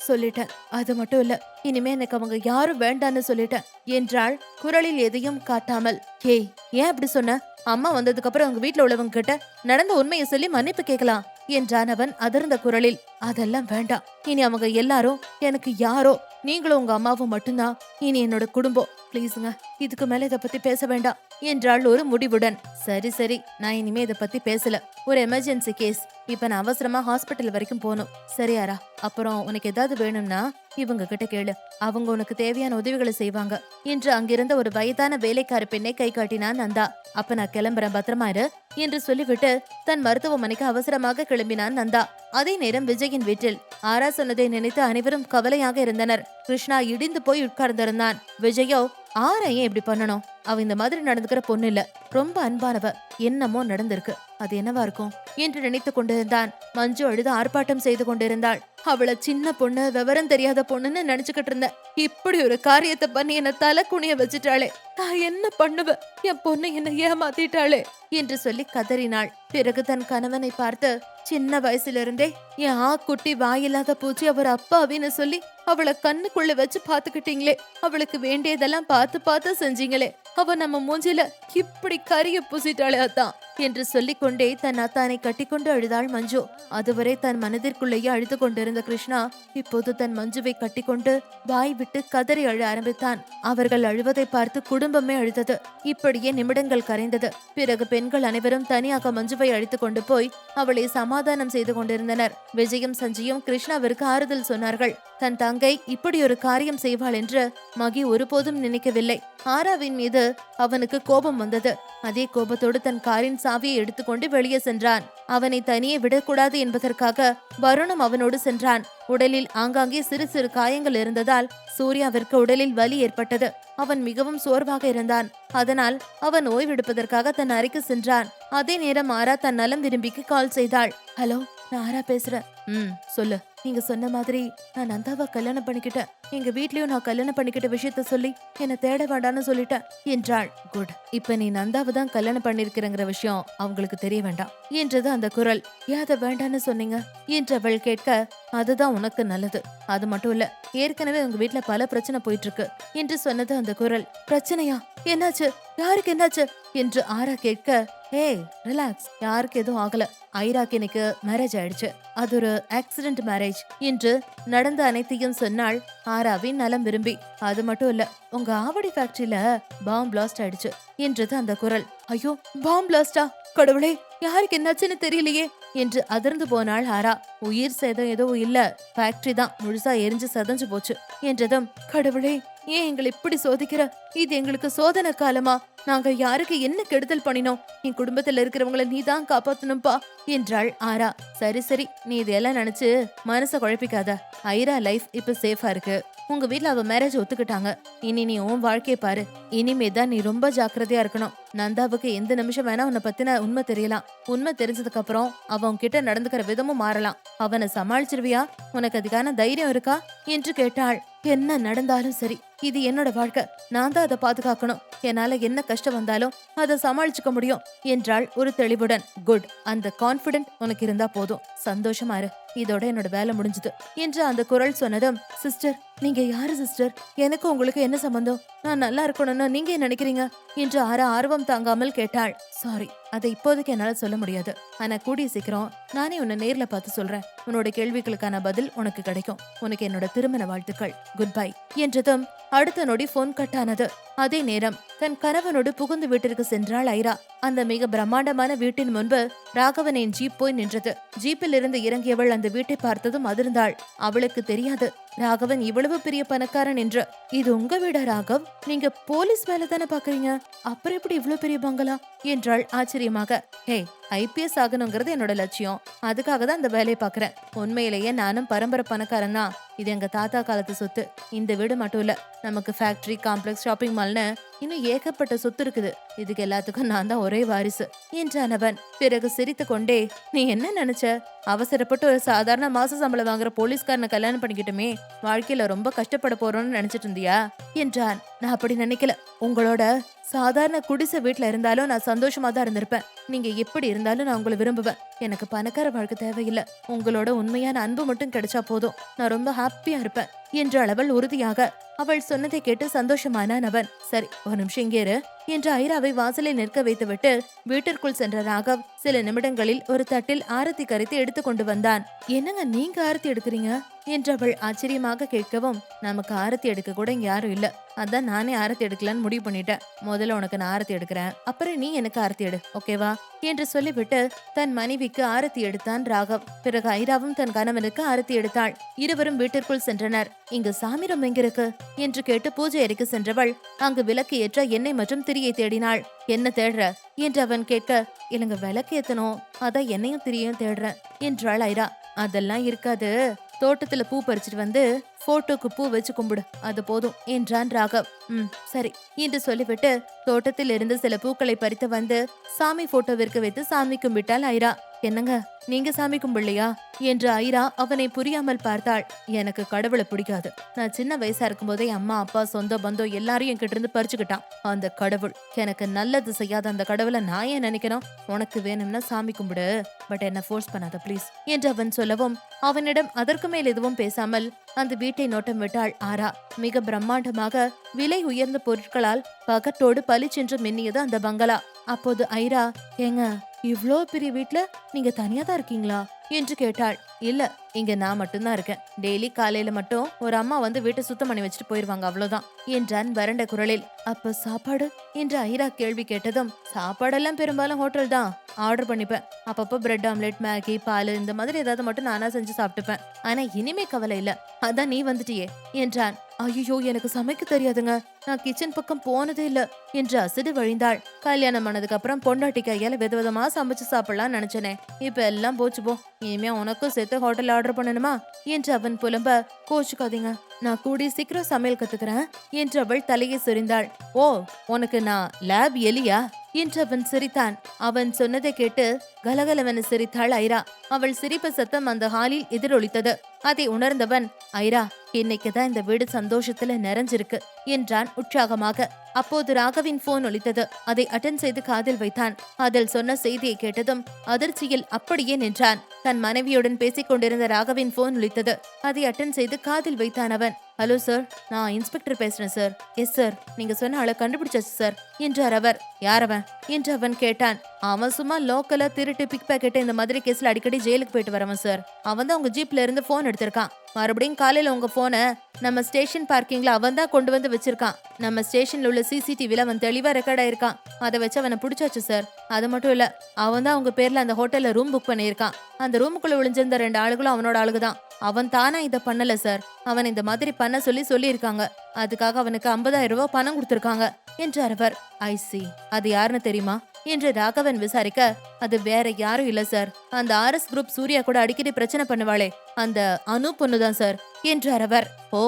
சொல்லிட்டேன். அது மட்டும் இல்ல, இனிமே எனக்கு அவங்க யாரும் வேண்டான்னு சொல்லிட்டேன் என்றாள் குரலில் எதையும் காட்டாமல். ஏய், ஏன் அப்படி சொன்ன? அம்மா வந்ததுக்கு அப்புறம் உங்க வீட்டுல உள்ளவங்க கிட்ட நடந்த உண்மையை சொல்லி மன்னிப்பு கேட்கலாம் என்றான் அவன் அதிர்ந்த குரலில். அதெல்லாம் வேண்டாம். இனி அவங்க எல்லாரும் எனக்கு யாரோ, நீங்களும் உங்க அம்மாவும் மட்டும்தான் இனி என்னோட குடும்பம். பிளீஸுங்க, இதுக்கு மேல இத பத்தி பேச வேண்டாம் என்றாள் ஒரு முடிவுடன். சரி, நான் இனிமே இத பத்தி பேசல. ஒரு எமர்ஜென்சி கேஸ். இப்ப நான் அவசரமா ஹாஸ்பிட்டல் வரைக்கும் போகணும். சரியாரா? அப்புறம் உனக்கு ஏதாவது வேணும்னா இவங்க கிட்ட கேளு. அவங்க உனக்கு தேவையான உதவிகளை செய்வாங்க என்று அங்கிருந்த ஒரு வயதான வேலைக்கார பெண்ணை கை காட்டினான் நந்தா. அப்ப நான் கிளம்புறேன், பத்திரமா இரு என்று சொல்லிவிட்டு தன் மருத்துவமனைக்கு அவசரமாக கிளம்பினான் நந்தா. அதே நேரம் விஜயின் வீட்டில் ஆரா சொன்னதை நினைத்து அனைவரும் கவலையாக இருந்தனர். கிருஷ்ணா இடிந்து போய் உட்கார்ந்திருந்தான். விஜயோ, ஆரா ஏன் இப்படி பண்ணணும்? அவ இந்த மாதிரி நடந்துக்கிற பொண்ணு இல்ல, ரொம்ப அன்பானவ. என்னமோ நடந்திருக்கு. அது என்னவா இருக்கும் என்று நினைத்து கொண்டிருந்தான். மஞ்சு அழுது ஆர்ப்பாட்டம் செய்து கொண்டிருந்தாள். அவளை சின்ன பொண்ணு, விவரம் தெரியாத பொண்ணுன்னு நினைச்சுக்கிட்டு இருந்தேன். இப்படி ஒரு காரியத்தை பண்ணி என்ன தலை குனிய வச்சுட்டாளே, நான் என்ன பண்ணுவேன்? என் பொண்ணு என்ன ஏமாத்திட்டாளே என்று சொல்லி கதறினாள். பிறகு தன் கணவனை பார்த்து, சின்ன வயசுல இருந்தே என் குட்டி வாயில்லாத பூச்சி அவர் அப்பாவின்னு சொல்லி அவளை கண்ணுக்குள்ள வச்சு பாத்துக்கிட்டீங்களே, அவளுக்கு வேண்டியதெல்லாம் பார்த்து பார்த்து செஞ்சீங்களே, அவ நம்ம மூஞ்சில இப்படி கரிய பூசிட்டாளே அத்தான் என்று சொல்லிக் கொண்டே தன் அத்தானை கட்டிக்கொண்டு அழுதாள் மஞ்சு. அதுவரை தன் மனதிற்குள்ளேயே அழுது கொண்டிருந்த கிருஷ்ணா இப்போது தன் மஞ்சுவை கட்டிக்கொண்டு வாய் விட்டு கதறி அழ ஆரம்பித்தான். அவர்கள் அழுவதை பார்த்து குடும்பமே அழுதது. இப்படியே நிமிடங்கள் கரைந்தது. பிறகு பெண்கள் அனைவரும் தனியாக மஞ்சுவை அழைத்துக் கொண்டு போய் அவளை சமாதானம் செய்து கொண்டிருந்தனர். விஜயும் சஞ்சியும் கிருஷ்ணாவிற்கு ஆறுதல் சொன்னார்கள். தன் தங்கை இப்படி ஒரு காரியம் செய்வாள் என்று மகி ஒருபோதும் நினைக்கவில்லை. ஆராவின் மீது அவனுக்கு கோபம் வந்தது. அதே கோபத்தோடு தன் காரின் சாவியை எடுத்துக்கொண்டு வெளியே சென்றான். அவனை தனியே விடக்கூடாது என்பதற்காக வருணும் அவனோடு சென்றான். உடலில் ஆங்காங்கே சிறு சிறு காயங்கள் இருந்ததால் சூர்யாவிற்கு உடலில் வலி ஏற்பட்டது. அவன் மிகவும் சோர்வாக இருந்தான். அதனால் அவன் ஓய்வெடுப்பதற்காக தன் அறைக்கு சென்றான். அதே நேரம் ஆரா தன் நலம் விரும்பிக்கு கால் செய்தாள். ஹலோ, நான் ஆரா பேசுறேன். சொல்லு. நீங்க சொன்ன மாதிரி நான் நந்தாவை கல்யாணம் பண்ணிக்கிட்டேன். எங்க வீட்லயும் நான் கல்யாணம் பண்ணிக்கிட்ட விஷயத்த சொல்லி என்ன தேட வேண்டான்னு சொல்லிட்டேன் என்றாள். குட். இப்ப நீ நந்தாவை தான் கல்யாணம் பண்ணிருக்கிறங்கிற விஷயம் அவங்களுக்கு தெரிய வேண்டாம் என்றது அந்த குரல். ஏத வேண்டான்னு சொன்னீங்க என்று அவள் கேட்க, அதுதான் உனக்கு நல்லது. அது மட்டும் இல்ல, ஏற்கனவே உங்க வீட்ல பல பிரச்சனை போயிட்டு இருக்கு என்று சொன்னது அந்த குரல். பிரச்சனையா? என்னாச்சு? யாருக்கு என்னாச்சு என்று ஆரா கேட்க, ஏய் ரிலாக்ஸ், யாருக்கு எதுவும் ஆகல. ஐராக்கு எனக்கு மேரேஜ் ஆயிடுச்சு. அது ஒரு ஆக்சிடென்ட் மேரேஜ் என்று நடந்த அனைத்தையும் சொன்னாள் ஆராவின் நலம் விரும்பி. அது மட்டும் இல்ல, உங்க ஆவடி ஃபேக்டரியில பாம் பிளாஸ்ட் ஆயிடுச்சு என்றது அந்த குரல். ஐயோ, பாம் பிளாஸ்டா? கடவுளே, யாருக்கு என்னாச்சுன்னு தெரியலையே என்று அதிர்ந்து போனாள் ஆரா. உயிர் சேதம் எதுவும் இல்ல, ஃபேக்டரி தான் முழுசா எரிஞ்சு சதஞ்சு போச்சு என்றதும், கடவுளே ஏன் எங்களை இப்படி சோதிக்கிற? இது எங்களுக்கு சோதனை காலமா? நாங்க யாருக்கு என்ன கெடுதல் பண்ணினோம்? என் குடும்பத்துல இருக்கிறவங்களை நீ தான் காப்பாத்தணும்பா என்றாள் ஆரா. சரி சரி, நீ இதெல்லாம் நினைச்சு மனச குழப்பிக்காத. ஐரா லைஃப் இப்ப சேஃபா இருக்கு. உங்க வீட்ல அவ மேரேஜ் ஒத்துக்கிட்டாங்க. இனி நீ உன் வாழ்க்கைய பாரு. இனிமேதான் நீ ரொம்ப ஜாக்கிரதையா இருக்கணும். நந்தாவுக்கு எந்த நிமிஷம் வேணா உன்னை பத்தின உண்மை தெரியலாம். உண்மை தெரிஞ்சதுக்கு அப்புறம் அவன் கிட்ட நடந்துக்கிற விதமும் மாறலாம். அவனை சமாளிச்சிருவியா? உனக்கு அதுக்கான தைரியம் இருக்கா என்று கேட்டாள். என்ன நடந்தாலும் சரி, இது என்னோட வாழ்க்கை. நான் தான் அதை பாதுகாக்கணும். என்னால என்ன கஷ்டம் வந்தாலும் அதை சமாளிச்சுக்க முடியும் என்றாள் ஒரு தெளிவுடன். குட். அந்த கான்பிடென்ட் உனக்கு இருந்தா போதும். சந்தோஷமா இரு. இதோட என்னோட வேலை முடிஞ்சது என்று அந்த குரல் சொன்னதும், சிஸ்டர் நீங்க யாரு சிஸ்டர்? எனக்கு உங்களுக்கு என்ன சம்பந்தம்? நான் நல்லா இருக்கணும்னு நீங்க என்ன நினைக்கிறீங்க என்று ஆரா ஆர்வம் தாங்காமல் கேட்டாள். சாரி, அதை இப்போதைக்கு என்னால சொல்ல முடியாது. ஆனா கூடிய சீக்கிரம் நானே உன்னை நேர்ல பார்த்து சொல்றேன். உன்னோட கேள்விகளுக்கான பதில் உனக்கு கிடைக்கும். உனக்கு என்னோட திருமண வாழ்த்துக்கள். குட் பை என்றதும் அடுத்த நொடி போன் கட் ஆனது. அதே நேரம் தன் கணவனோடு புகுந்து வீட்டிற்கு சென்றாள் ஐரா. அந்த மிக பிரம்மாண்டமான வீட்டின் முன்பு ராகவனின் ஜீப் போய் நின்றது. ஜீப்பில் இருந்து இறங்கியவள் அந்த வீட்டை பார்த்ததும் அதிர்ந்தாள். அவளுக்கு தெரியாது ராகவன் இவ்வளவு பெரிய பணக்காரன் என்று. இது உங்க வீடா ராகவ்? நீங்க போலீஸ் வேலை தானே பாக்குறீங்க, அப்புறம் எப்படி இவ்வளவு பெரிய பங்களா என்றாள் ஆச்சரியமாக. ஹே, IPS ஆகணுங்கிறது என்னோட லட்சியம். அதுக்காக தான் இந்த வேலையை பாக்குறேன். உண்மையிலேயே நானும் பரம்பரை பணக்காரன் தான். இது எங்க தாத்தா காலத்து சொத்து. இந்த வீடு மட்டும் இல்ல, நமக்கு ஃபேக்டரி, காம்ப்ளெக்ஸ், ஷாப்பிங் மால்னு இன்னும் ஏகப்பட்ட சொத்து இருக்குது. இதுக்கு எல்லாத்துக்கும் நான் தான் ஒரே வாரிசு என்றான் அவன். பிறகு சிரித்து கொண்டே, நீ என்ன நினைச்ச? அவசரப்பட்டு ஒரு சாதாரண மாச சம்பளம் வாங்குற போலீஸ்காரனை கல்யாணம் பண்ணிக்கிட்டுமே வாழ்க்கையில ரொம்ப கஷ்டப்பட போறோம்னு நினைச்சிட்டு இருந்தியா என்றான். நான் அப்படி நினைக்கல. உங்களோட சாதாரண குடிசை வீட்டுல இருந்தாலும் நான் சந்தோஷமா தான் இருந்திருப்பேன். நீங்க எப்படி இருந்தாலும் நான் உங்களை விரும்புவேன். எனக்கு பணக்கார வாழ்க்கை தேவையில்லை. உங்களோட உண்மையான அன்பு மட்டும் கிடைச்சா போதும். நான் ரொம்ப ஹாப்பியா இருப்பேன் என்றாள் அவள் உறுதியாக. அவள் சொன்னதை கேட்டு சந்தோஷமானான் அவன். சரி, ஒரு நிமிஷம் இங்கே இரு என்று ஐராவை வாசலில் நிற்க வைத்துவிட்டு வீட்டிற்குள் சென்ற ராகவ் சில நிமிடங்களில் ஒரு தட்டில் ஆரத்தி கரைத்து எடுத்து கொண்டு வந்தான். என்னங்க நீங்க ஆரத்தி எடுக்கிறீங்க என்று அவள் ஆச்சரியமாக கேட்கவும், நமக்கு ஆரத்தி எடுக்க கூட இங்க யாரும் இல்ல, அதான் நானே ஆரத்தி எடுக்கலான்னு முடிவு பண்ணிட்டேன். முதல்ல உனக்கு நான் ஆரத்தி எடுக்கிறேன், அப்புறம் நீ எனக்கு ஆரத்தி எடு, ஓகேவா என்று சொல்லிவிட்டு தன் மனைவிக்கு ஆரத்தி எடுத்தான் ராகவ். பிறகு ஐராவும் தன் கணவனுக்கு ஆரத்தி எடுத்தாள். இருவரும் வீட்டிற்குள் சென்றனர். இங்கு சாமிரம் எங்க இருக்கு என்று கேட்டு பூஜை அறைக்கு சென்றவள் அங்கு விளக்கு ஏற்ற எண்ணெய் மற்றும் திரியை தேடினாள். என்ன தேடுற என்று அவன் கேட்க, இல்லங்க விளக்கு ஏத்தணும், அதான் எண்ணெயும் திரியையும் தேடுறேன் என்றாள் ஐரா. அதெல்லாம் இருக்காது, தோட்டத்துல பூ பறிச்சிட்டு வந்து போட்டோக்கு பூ வச்சு கும்பிடு, அது போதும் என்றான் ராகவ். சரி என்று சொல்லிவிட்டு தோட்டத்தில் இருந்து சில பூக்களை பறித்து வந்து சாமி போட்டோவிற்கு வைத்து சாமி கும்பிட்டாள் ஐரா. என்னங்க நீங்க சாமி கும்பிடலையா என்று ஐரா அவனை புரியாமல் பார்த்தாள். எனக்கு கடவுளை பிடிக்காது. நான் சின்ன வயசா இருக்கும்போதே அம்மா அப்பா சொந்த பந்தம் எல்லாரையும் என்கிட்ட இருந்து பறிச்சுக்கிட்டான். அந்த கடவுள் எனக்கு நல்லது செய்யாத அந்த கடவுளை நான் ஏன் நினைக்கணும்? உனக்கு வேணும்னா சாமி கும்பிடு, பட் என்ன ஃபோர்ஸ் பண்ணாத ப்ளீஸ் என்று அவன் சொல்லவும் அவனிடம் அதற்கு மேல் எதுவும் பேசாமல் அந்த வீட்டை நோட்டம் விட்டாள் ஆரா. மிக பிரம்மாண்டமாக விலை உயர்ந்த பொருட்களால் பகட்டோடு பளிச்சென்று மின்னியது அந்த பங்களா. அப்போது ஐரா, ஏங்க இவ்ளோ பெரிய வீட்ல நீங்க தனியா தான் இருக்கீங்களா என்று கேட்டாள். இல்ல, இங்க நான் மட்டும்தான் இருக்கேன். டெய்லி காலையில மட்டும் ஒரு அம்மா வந்து வீட்டை சுத்தம் பண்ணி வச்சுட்டு போயிருவாங்க, அவ்வளவுதான் என்றான் வறண்ட குரலில். அப்ப சாப்பாடு என்று ஐரா கேள்வி கேட்டதும், சாப்பாடெல்லாம் பெரும்பாலும் ஹோட்டல் தான் ஆர்டர் பண்ணிப்பேன். அப்பப்போ பிரெட் ஆம்லெட், மேகி, பால் இந்த மாதிரி ஏதாவது மட்டும் நானா செஞ்சு சாப்பிட்டுப்பேன். ஆனா இனிமே கவலை இல்ல, அதான் நீ வந்துட்டியே என்றான். ஐயோ, எனக்கு சமைக்க தெரியாதுங்க, நான் கிச்சன் பக்கம் போனதே இல்ல என்று அசடு வழிந்தாள். கல்யாணம் ஆனதுக்கு அப்புறம் பொண்டாட்டி கையால விதவிதமா சமைச்சு சாப்பிடலாம் நினைச்சனே, இப்ப எல்லாம் போச்சு போ. இனிமே உனக்கும் சேர்த்து ஹோட்டல் ஆர்டர் பண்ணணுமா என்று அவன் புலம்ப. கோச்சுக்காதீங்க, நான் கூடி சீக்கிரம் சமையல் கத்துக்கிறேன் என்று அவள் தலையை சொரிந்தாள். ஓ, உனக்கு நான் லேப் எலியா என்று அவன் சிரித்தான். அவன் சொன்னதை கேட்டு கலகலவென சிரித்தாள் ஐரா. அவள் சிரிப்பு சத்தம் அந்த ஹாலில் எதிரொலித்தது. அதை உணர்ந்தவன், ஐரா, இன்னைக்குதான் இந்த வீடு சந்தோஷத்துல நிறைஞ்சிருக்கு என்றான் உற்சாகமாக. அப்போது ராகவின் போன் ஒலித்தது. அதை அட்டன் செய்து காதில் வைத்தான். அதில் சொன்ன செய்தியை கேட்டதும் அதிர்ச்சியில் அப்படியே நின்றான். தன் மனைவியுடன் பேசிக் கொண்டிருந்த ராகவின் போன் ஒலித்தது. அதை அட்டன் செய்து காதில் வைத்தான் அவன். ஹலோ சார், நான் இன்ஸ்பெக்டர் பேசுறேன் சார். எஸ் சார், நீங்க சொன்ன ஆளை கண்டுபிடிச்சாச்சு சார் என்றார் அவர். யார் அவன் என்று அவன் கேட்டான். அவன் சும்மா லோக்கலா திருட்டு பிக் பாக்கெட் இந்த மாதிரி கேஸ்ல அடிக்கடி ஜெயிலுக்கு போயிட்டு வரவன் சார். அவன் தான் உங்க ஜீப்ல இருந்து போன் எடுத்திருக்கான். மறுபடியும் காலையில உங்க போனை நம்ம ஸ்டேஷன் பார்க்கிங்ல அவன் தான் கொண்டு வந்து வச்சிருக்கான். நம்ம ஸ்டேஷன்ல உள்ள சிசிடிவில அவன் தெளிவா ரெக்கார்ட் ஆயிருக்கான். அதை வச்சு அவனை பிடிச்சாச்சு சார். அது மட்டும் இல்ல, அவன் தான் உங்க பேர்ல அந்த ஹோட்டல்ல ரூம் புக் பண்ணியிருக்கான். அந்த ரூமுக்குள்ள விழிஞ்சிருந்த 2 ஆளுகளும் அவனோட ஆளுகுதான். அவன் தானா இத பண்ணல சார். அவன் இந்த மாதிரி பண்ண சொல்லி இருக்காங்க. அதுக்காக அவனுக்கு 50,000 ரூபாய் பணம் கொடுத்திருக்காங்க என்றார் அவர். ஐ சி, அது யாருன்னு தெரியுமா என்று ராகவன் விசாரிக்க, அது வேற யாரும் இல்ல சார், அந்த RS குரூப் சூர்யா கூட அடிக்கடி பிரச்சனை பண்ணுவாளே அந்த அனு பொண்ணுதான் சார் என்றார் அவர். ஓ,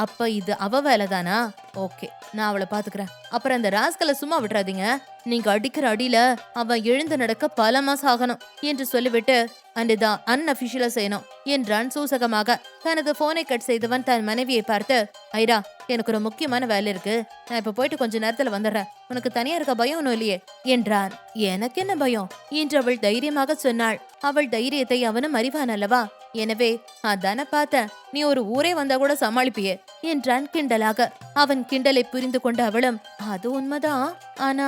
அப்ப இது அவ வேலைதானா? ஓகே, நான் அவளை பாத்துக்கிறேன். அப்புறம் அந்த ராஸ்கலை சும்மா விட்டுறாதீங்க. நீங்க அடிக்கிற அடியில அவன் எழுந்து நடக்க பல மாசம் ஆகணும் என்று சொல்லிவிட்டு அண்டுதான் அன்அபிஷியலா செய்யணும் என்றான் சூசகமாக. தனது போனை கட் செய்தவன் தன் மனைவியை பார்த்து, ஐரா, எனக்கு ஒரு முக்கியமான வேலை இருக்கு, நான் இப்ப போயிட்டு கொஞ்ச நேரத்துல வந்துடுறேன். உனக்கு தனியா இருக்க பயம் ஒன்னும் இல்லையே என்றான். எனக்கு என்ன பயம் என்று அவள் தைரியமாக சொன்னாள். அவள் தைரியத்தை அவனும் அறிவான் அல்லவா? எனவே அதான பார்த்த, நீ ஒரு ஊரே வந்தா கூட சமாளிப்பியே என்றான் கிண்டலாக. அவன் கிண்டலை புரிந்து கொண்ட அவளும், அது உண்மைதான், ஆனா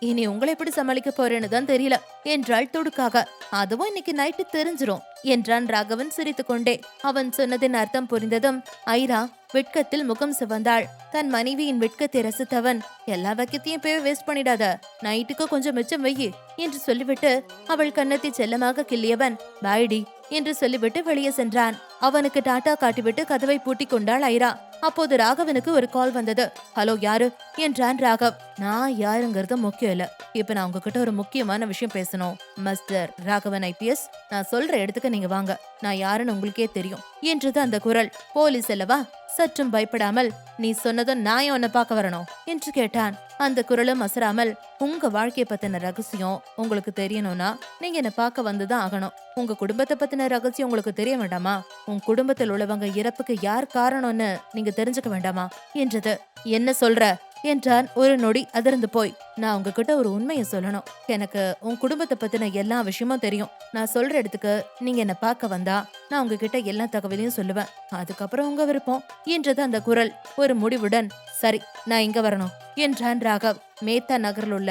இனி உங்களை எப்படி சமாளிக்க போறேன்னு தான் தெரியல என்றாள் துடுக்காக. அதுவும் இன்னைக்கு நைட்டு தெரிஞ்சிரும் என்றான் ராகவன் சிரித்துக் கொண்டே. அவன் சொன்னதின் அர்த்தம் புரிந்ததும் ஐரா வெட்கத்தில் முகம் சிவந்தாள். தன் மனைவியின் வெட்கத்தை ரசித்தவன், எல்லா வக்கத்தையும் போய் வேஸ்ட் பண்ணிடாத, நைட்டுக்கு கொஞ்சம் மிச்சம் வெயி என்று சொல்லிவிட்டு அவள் கன்னத்தை செல்லமாக கிள்ளியவன், பாய்டி என்று சொல்லிவிட்டு வெளியே சென்றான். அவனுக்கு டாட்டா காட்டிவிட்டு கதவை பூட்டிக் கொண்டாள் ஐரா. அப்போது ராகவனுக்கு ஒரு கால் வந்தது. ஹலோ, யாரு என்றான் ராகவ். நான் யாருங்கிறது முக்கியம் இல்ல, இப்ப நான் உங்ககிட்ட ஒரு முக்கியமான விஷயம் பேசணும். மிஸ்டர் ராகவன் IPS, நான் சொல்ற இடத்துக்கு நீங்க வாங்க, நான் யாருன்னு உங்களுக்கே தெரியும் என்றது அந்த குரல். போலீஸ் அல்லவா? சற்றும் பயப்படாமல், நீ சொன்னதும் நான் உன்னை பார்க்க வரணும் என்று கேட்டான். அந்த குரலும் அசராமல், உங்க வாழ்க்கைய பத்தின ரகசியம் உங்களுக்கு தெரியணும்னா நீங்க என்ன பார்க்க வந்துதான் ஆகணும். உங்க குடும்பத்தை பத்தின ரகசியம் உங்களுக்கு தெரிய வேண்டாமா? உன் குடும்பத்தில் உள்ளவங்க இறப்புக்கு யார் காரணம்னு நீங்க தெரிஞ்சுக்க வேண்டாமா என்றது. என்ன சொல்ற என்றான் ஒரு நொடி அதிர்ந்து போய். நான் உங்ககிட்ட ஒரு உண்மையை சொல்லணும். எனக்கு உன் குடும்பத்தை பத்தின எல்லா விஷயமும் தெரியும். நான் சொல்ற இடத்துக்கு நீங்க என்ன பார்க்க வந்தா நான் உங்ககிட்ட எல்லா தகவலையும் சொல்லுவேன். அதுக்கப்புறம் உங்க விருப்பம் என்றது அந்த குரல் ஒரு முடிவுடன். சரி, நான் இங்க வரணும் என்றான் ராகவ். மேத்தா நகரில் உள்ள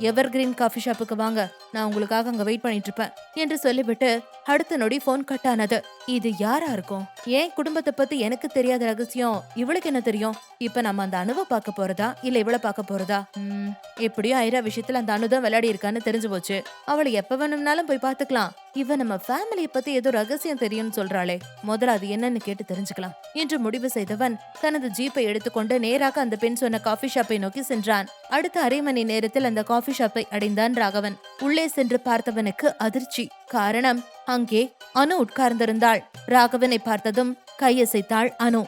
எவர்கிரீன் காஃபி ஷாப்புக்கு வாங்க, நான் உங்களுக்காக அங்க வெயிட் பண்ணிட்டு இருப்பேன் என்று சொல்லிவிட்டு அடுத்த நொடி போன் கட் ஆனது. இது யாரா இருக்கும்? ஏன் குடும்பத்தை பத்தி எனக்கு தெரியாத ரகசியம் இவளுக்கு என்ன தெரியும்? இப்ப நம்ம அந்த அணுவை பார்க்க போறதா இல்ல இவளை பார்க்க போறதா? எப்படியும் ஐரா விஷயத்துல அந்த அணுதான் விளையாடி இருக்கான்னு தெரிஞ்சு போச்சு. அவளை எப்ப வேணும்னாலும் போய் பாத்துக்கலாம். இவ நம்ம ஃபேமிலிய பத்தி ஏதோ ரகசியம் தெரியும்னு சொல்றாளே, முதல்ல அது என்னன்னு கேட்டு தெரிஞ்சுக்கலாம் என்று முடிவு செய்தவன் தனது ஜீப்பை எடுத்துக்கொண்டு நேராக அந்த பெண் சொன்ன காஃபி ஷாப்பை நோக்கி சென்றான். அடுத்த அரை மணி நேரத்தில் அந்த காஃபி ஷாப்பை அடைந்தான் ராகவன். உள்ளே சென்று பார்த்தவனுக்கு அதிர்ச்சி. காரணம், அங்கே அனு உட்கார்ந்திருந்தாள். ராகவனை பார்த்ததும் கையசைத்தாள் அனு.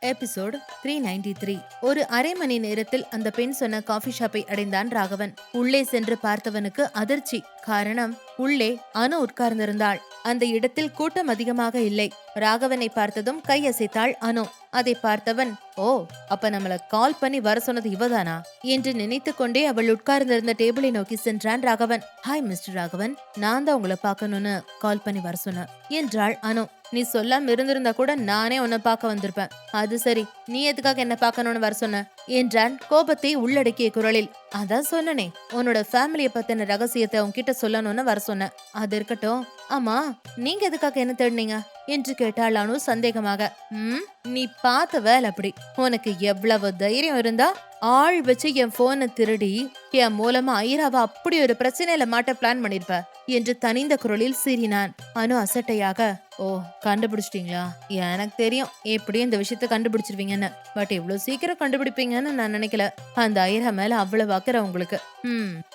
எபிசோட் 393. ஒரு அரை மணி நேரத்தில் அந்த பெண் சொன்ன காஃபி ஷாப்பை அடைந்தான் ராகவன். உள்ளே சென்று பார்த்தவனுக்கு அதிர்ச்சி. காரணம், உள்ளே அனு உட்கார்ந்திருந்தாள். அந்த இடத்தில் கூட்டம் அதிகமாக இல்லை. ராகவனை பார்த்ததும் கையசைத்தாள் அனு. அதை பார்த்தவன், ஓ, அப்ப நம்மள கால் பண்ணி வர சொன்னது இவதானா என்று நினைத்து கொண்டே அவள் உட்கார்ந்திருந்த டேபிளை நோக்கி சென்றான் ராகவன். ஹாய் மிஸ்டர் ராகவன், நான் தான் உங்களை பார்க்கணும்னு கால் பண்ணி வர சொன்னேன் என்றாள் அனு. நீ சொல்லாம இருந்திருந்தா கூட நானே உன்னை பார்க்க வந்திருப்பேன். அது சரி, நீ எதுக்காக என்ன பார்க்கணும்னு வர சொன்ன என்றான் கோபத்தை உள்ளடக்கிய குரலில். அதான் சொன்னனே, உன்னோட ஃபேமிலிய பத்தின ரகசியத்தை உன்கிட்ட சொல்லணும்னு வர சொன்னேன். அது இருக்கட்டும், ஆமா நீங்க எதுக்காக என்ன தேடினீங்க என்று கேட்டாள் அனு சந்தேகமாக. நீ பார்த்த வேலை அப்படி. உனக்கு எவ்வளவு தைரியம் இருந்தா ஆள் வச்சு என் போனை திருடி என் மூலமா ஐராவா அப்படி ஒரு பிரச்சனையில மாட்ட பிளான் பண்ணிருப்ப என்று தனிந்த குரலில் சீறினான். அனு அசட்டையாக, ஓ, கண்டுபிடிச்சிட்டீங்களா? எனக்கு தெரியும் எப்படி இந்த விஷயத்த கண்டுபிடிச்சிருவீங்கன்னு. பட் இவ்வளவு சீக்கிரம் கண்டுபிடிப்பீங்கன்னு நான் நினைக்கல. அந்த ஐரா மேல அவ்வளவு அக்கறை உங்களுக்கு.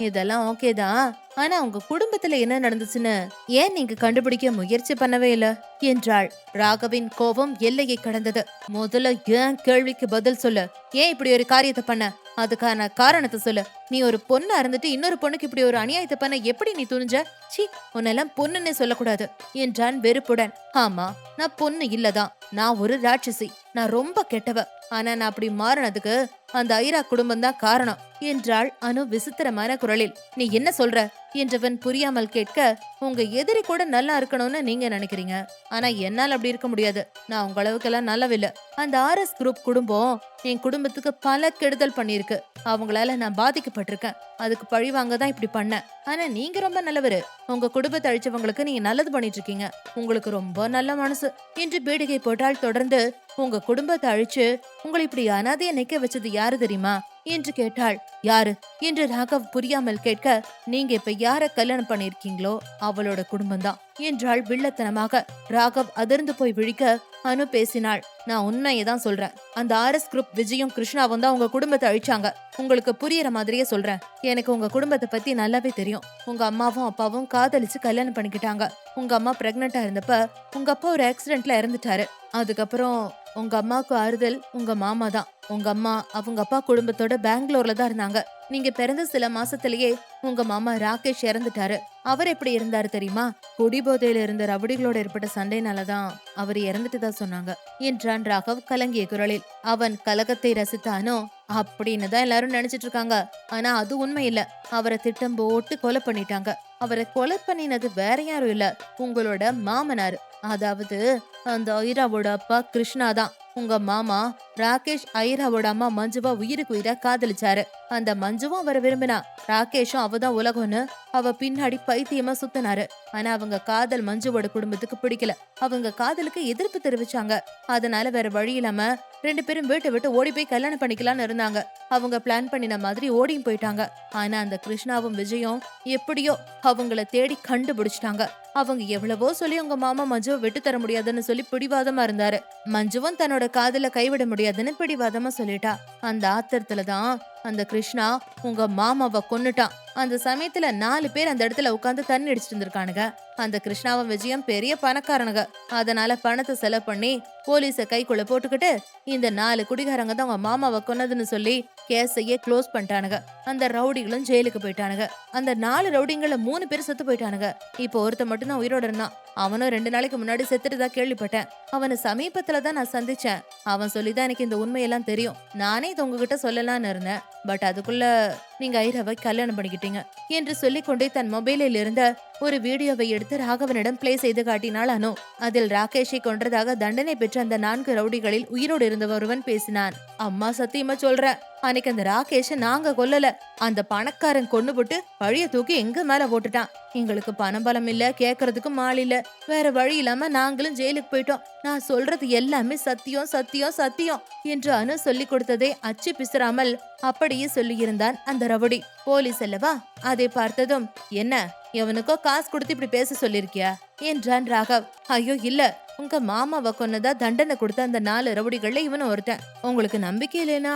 இதெல்லாம் ஓகேதான். ஆனா உங்க குடும்பத்துல என்ன நடந்துச்சுன்னு ஏன் நீங்க கண்டுபிடிக்க முயற்சி பண்ணவே இல்ல என்றாள். ராகவின் கோபம் எல்லையை கடந்தது. முதல்ல ஏன் கேள்விக்கு பதில் சொல்லு. ஏன் இப்படி ஒரு காரியத்தை பண்ண? அதுக்கான காரணத்தை சொல்லு. நீ ஒரு பொண்ணா இருந்துட்டு இன்னொரு பொண்ணுக்கு இப்படி ஒரு அநியாயத்தை பண்ண எப்படி நீ துணிஞ்ச? சீ, உன்னெல்லாம் பொண்ணுன்னே சொல்லக்கூடாது என்றான் வெறுப்புடன். ஆமா, நான் பொண்ணு இல்லதான். நான் ஒரு ராட்சசி. நான் ரொம்ப கெட்டவ. ஆனா நான் அப்படி மாறினதுக்கு அந்த ஐரா குடும்பம் தான் காரணம் என்றாள் அனு விசித்திரமான குரலில். நீ என்ன சொல்ற என்றவன் புரியாமல் கேட்க, உங்க எதிரி கூட நல்லா இருக்கணும்னு நீங்க நினைக்கிறீங்க. ஆனா என்னால் அப்படி இருக்க முடியாது. நான் உங்க அளவுக்கெல்லாம் நல்லவில்லை. அந்த ஆர்எஸ் குரூப் குடும்பம் என் குடும்பத்துக்கு பல கெடுதல் பண்ணிருக்கு. அவங்களால நான் பாதிக்கப்பட்டிருக்கேன். அதுக்கு பழிவாங்க தான் இப்படி பண்ண. ஆனா நீங்க ரொம்ப நல்லவரு. உங்க குடும்பத்தை அழிச்சவங்களுக்கு நீங்க நல்லது பண்ணிட்டு இருக்கீங்க. உங்களுக்கு ரொம்ப நல்ல மனசு என்று பீடிகை போட்டால் தொடர்ந்து, உங்க குடும்பத்தை அழிச்சு உங்களை இப்படி அனாதைய நிக்க வச்சது யாரு தெரியுமா என்று கேட்டாள். யாரு என்று ராகவ் புரியாமல் கேட்க, நீங்க இப்ப யார கல்யாணம் பண்ணிருக்கீங்களோ அவளோட குடும்பம் தான் என்றாள் வில்லத்தனமாக. ராகவ் அதிர்ந்து போய் விழிக்க அனு பேசினாள். நான் உண்மையதான் சொல்றேன். அந்த ஆர்எஸ் குரூப் விஜயும் கிருஷ்ணாவும் தான் உங்க குடும்பத்தை அழிச்சாங்க. உங்களுக்கு புரியற மாதிரியே சொல்றேன். எனக்கு உங்க குடும்பத்தை பத்தி நல்லாவே தெரியும். உங்க அம்மாவும் அப்பாவும் காதலிச்சு கல்யாணம் பண்ணிக்கிட்டாங்க. உங்க அம்மா பிரெக்னெண்டா இருந்தப்ப உங்க அப்பா ஒரு ஆக்சிடென்ட்ல இறந்துட்டாரு. அதுக்கப்புறம் உங்க அம்மாவுக்கு ஆறுதல் உங்க மாமா தான். உங்க அம்மா அவங்க அப்பா குடும்பத்தோட பெங்களூர்ல தான் இருந்தாங்க. நீங்க பிறந்த சில மாசத்திலேயே உங்க மாமா ராகேஷ் இறந்துட்டாரு. அவர் எப்படி இருந்தாரு தெரியுமா? குடிபோதையில இருந்த ரவுடிகளோட ஏற்பட்ட சண்டைனாலதான் அவர் இறந்துட்டுதா சொன்னாங்க என்றான் ராகவ் கலங்கிய குரலில். அவன் கலகத்தை ரசித்தானோ அப்படின்னு தான் எல்லாரும் நினைச்சிட்டு இருக்காங்க. ஆனா அது உண்மை இல்ல. அவரை திட்டம் போட்டு கொலை பண்ணிட்டாங்க. அவரை கொலை பண்ணினது வேற யாரும் இல்ல, உங்களோட மாமனாரு. அதாவது அந்த ஐராவோட அப்பா கிருஷ்ணா தான். உங்க மாமா ராகேஷ் ஐராவோட அம்மா மஞ்சுவா உயிருக்கு உயிரா காதலிச்சாரு. அந்த மஞ்சுவும் அவரை விரும்பினா. ராகேஷும் அவதான் உலகம்னு அவ பின்னாடி பைத்தியமா சுத்தினாரு. ஆனா அவங்க காதல் மஞ்சுவோட குடும்பத்துக்கு பிடிக்கல. அவங்க காதலுக்கு எதிர்ப்பு தெரிவிச்சாங்க. அதனால வேற வழி இல்லாம 2 பேரும் வீட்டை விட்டு ஓடி போய் கல்யாணம் பண்ணிக்கலாம்னு இருந்தாங்க. அவங்க பிளான் பண்ணின மாதிரி ஓடியும் போயிட்டாங்க. ஆனா அந்த கிருஷ்ணாவும் விஜயும் எப்படியோ அவங்கள தேடி கண்டுபிடிச்சிட்டாங்க. அவங்க எவ்வளவோ சொல்லி உங்க மாமா மஞ்சுவை விட்டு தர முடியாதுன்னு சொல்லி பிடிவாதமா இருந்தாரு. மஞ்சுவும் தன்னோட காதல கைவிட முடியாதுன்னு பிடிவாதமா சொல்லிட்டா. அந்த ஆத்திரத்துலதான் அந்த கிருஷ்ணா உங்க மாமாவை கொன்னுட்டான். அந்த சமயத்துல 4 பேர் அந்த இடத்துல உட்கார்ந்து தண்ணி அடிச்சிட்டு இருந்திருக்கானுங்க. அந்த கிருஷ்ணாவும் விஜயம் பெரிய பணக்காரனுங்க. அதனால பணத்தை செலவு பண்ணி போலீஸ கைக்குள்ள போட்டுக்கிட்டு இந்த 4 குடிகாரங்க தான் உங்க மாமாவை கொன்னதுன்னு சொல்லி கேஸையே க்ளோஸ் பண்ணிட்டானுங்க. அந்த ரவுடிகளும் ஜெயிலுக்கு போயிட்டானுங்க. அந்த 4 ரவுடிங்கள 3 பேர் செத்து போயிட்டானுங்க. இப்போ ஒருத்த மட்டும் தான் உயிரோட இருந்தான். அவனும் 2 நாளைக்கு முன்னாடி செத்துட்டுதா கேள்விப்பட்டேன். அவனை சமீபத்துலதான் நான் சந்திச்சேன். அவன் சொல்லிதான் எனக்கு இந்த உண்மையெல்லாம் தெரியும். நானே இது உங்ககிட்ட சொல்லலாம்னு இருந்தேன். பட் அதுக்குள்ள நீங்க ஐராவை கல்யாணம் பண்ணிக்கிட்டீங்க என்று சொல்லிக்கொண்டே தன் மொபைலில் இருந்த ஒரு வீடியோவை எடுத்து ராகவனிடம் பிளே செய்து காட்டினாள் அனு. அதில் ராகேஷை கொன்றதாக தண்டனை பெற்ற அந்த 4 ரவுடிகளில் உயிரோடு இருந்த ஒருவன் பேசினான். அம்மா சத்தியமா சொல்ற, அன்னைக்கு அந்த ராகேஷ நாங்க கொல்லல. அந்த பணக்காரன் கொண்டு போட்டு பழிய தூக்கி எங்க மேல போட்டுட்டான். எங்களுக்கு பணம் பலம் இல்ல, கேக்குறதுக்கு மால் இல்ல. வேற வழி இல்லாம நாங்களும் ஜெயிலுக்கு போயிட்டோம். நான் சொல்றது எல்லாமே சத்தியம் சத்தியம் சத்தியம் என்று அனு சொல்லி கொடுத்ததை அச்சு பிசுறாமல் அப்படியே சொல்லியிருந்தான் அந்த ரவுடி. போலீஸ் அல்லவா? அதை பார்த்ததும், என்ன எவனுக்கோ காசு கொடுத்து இப்படி பேச சொல்லிருக்கியா என்றான் ராகவ். ஐயோ இல்ல, உங்க மாமாவை கொன்னதா தண்டனை கொடுத்த அந்த 4 ரவுடிகள்ல இவனும் ஒருத்தன். உங்களுக்கு நம்பிக்கை இல்லைனா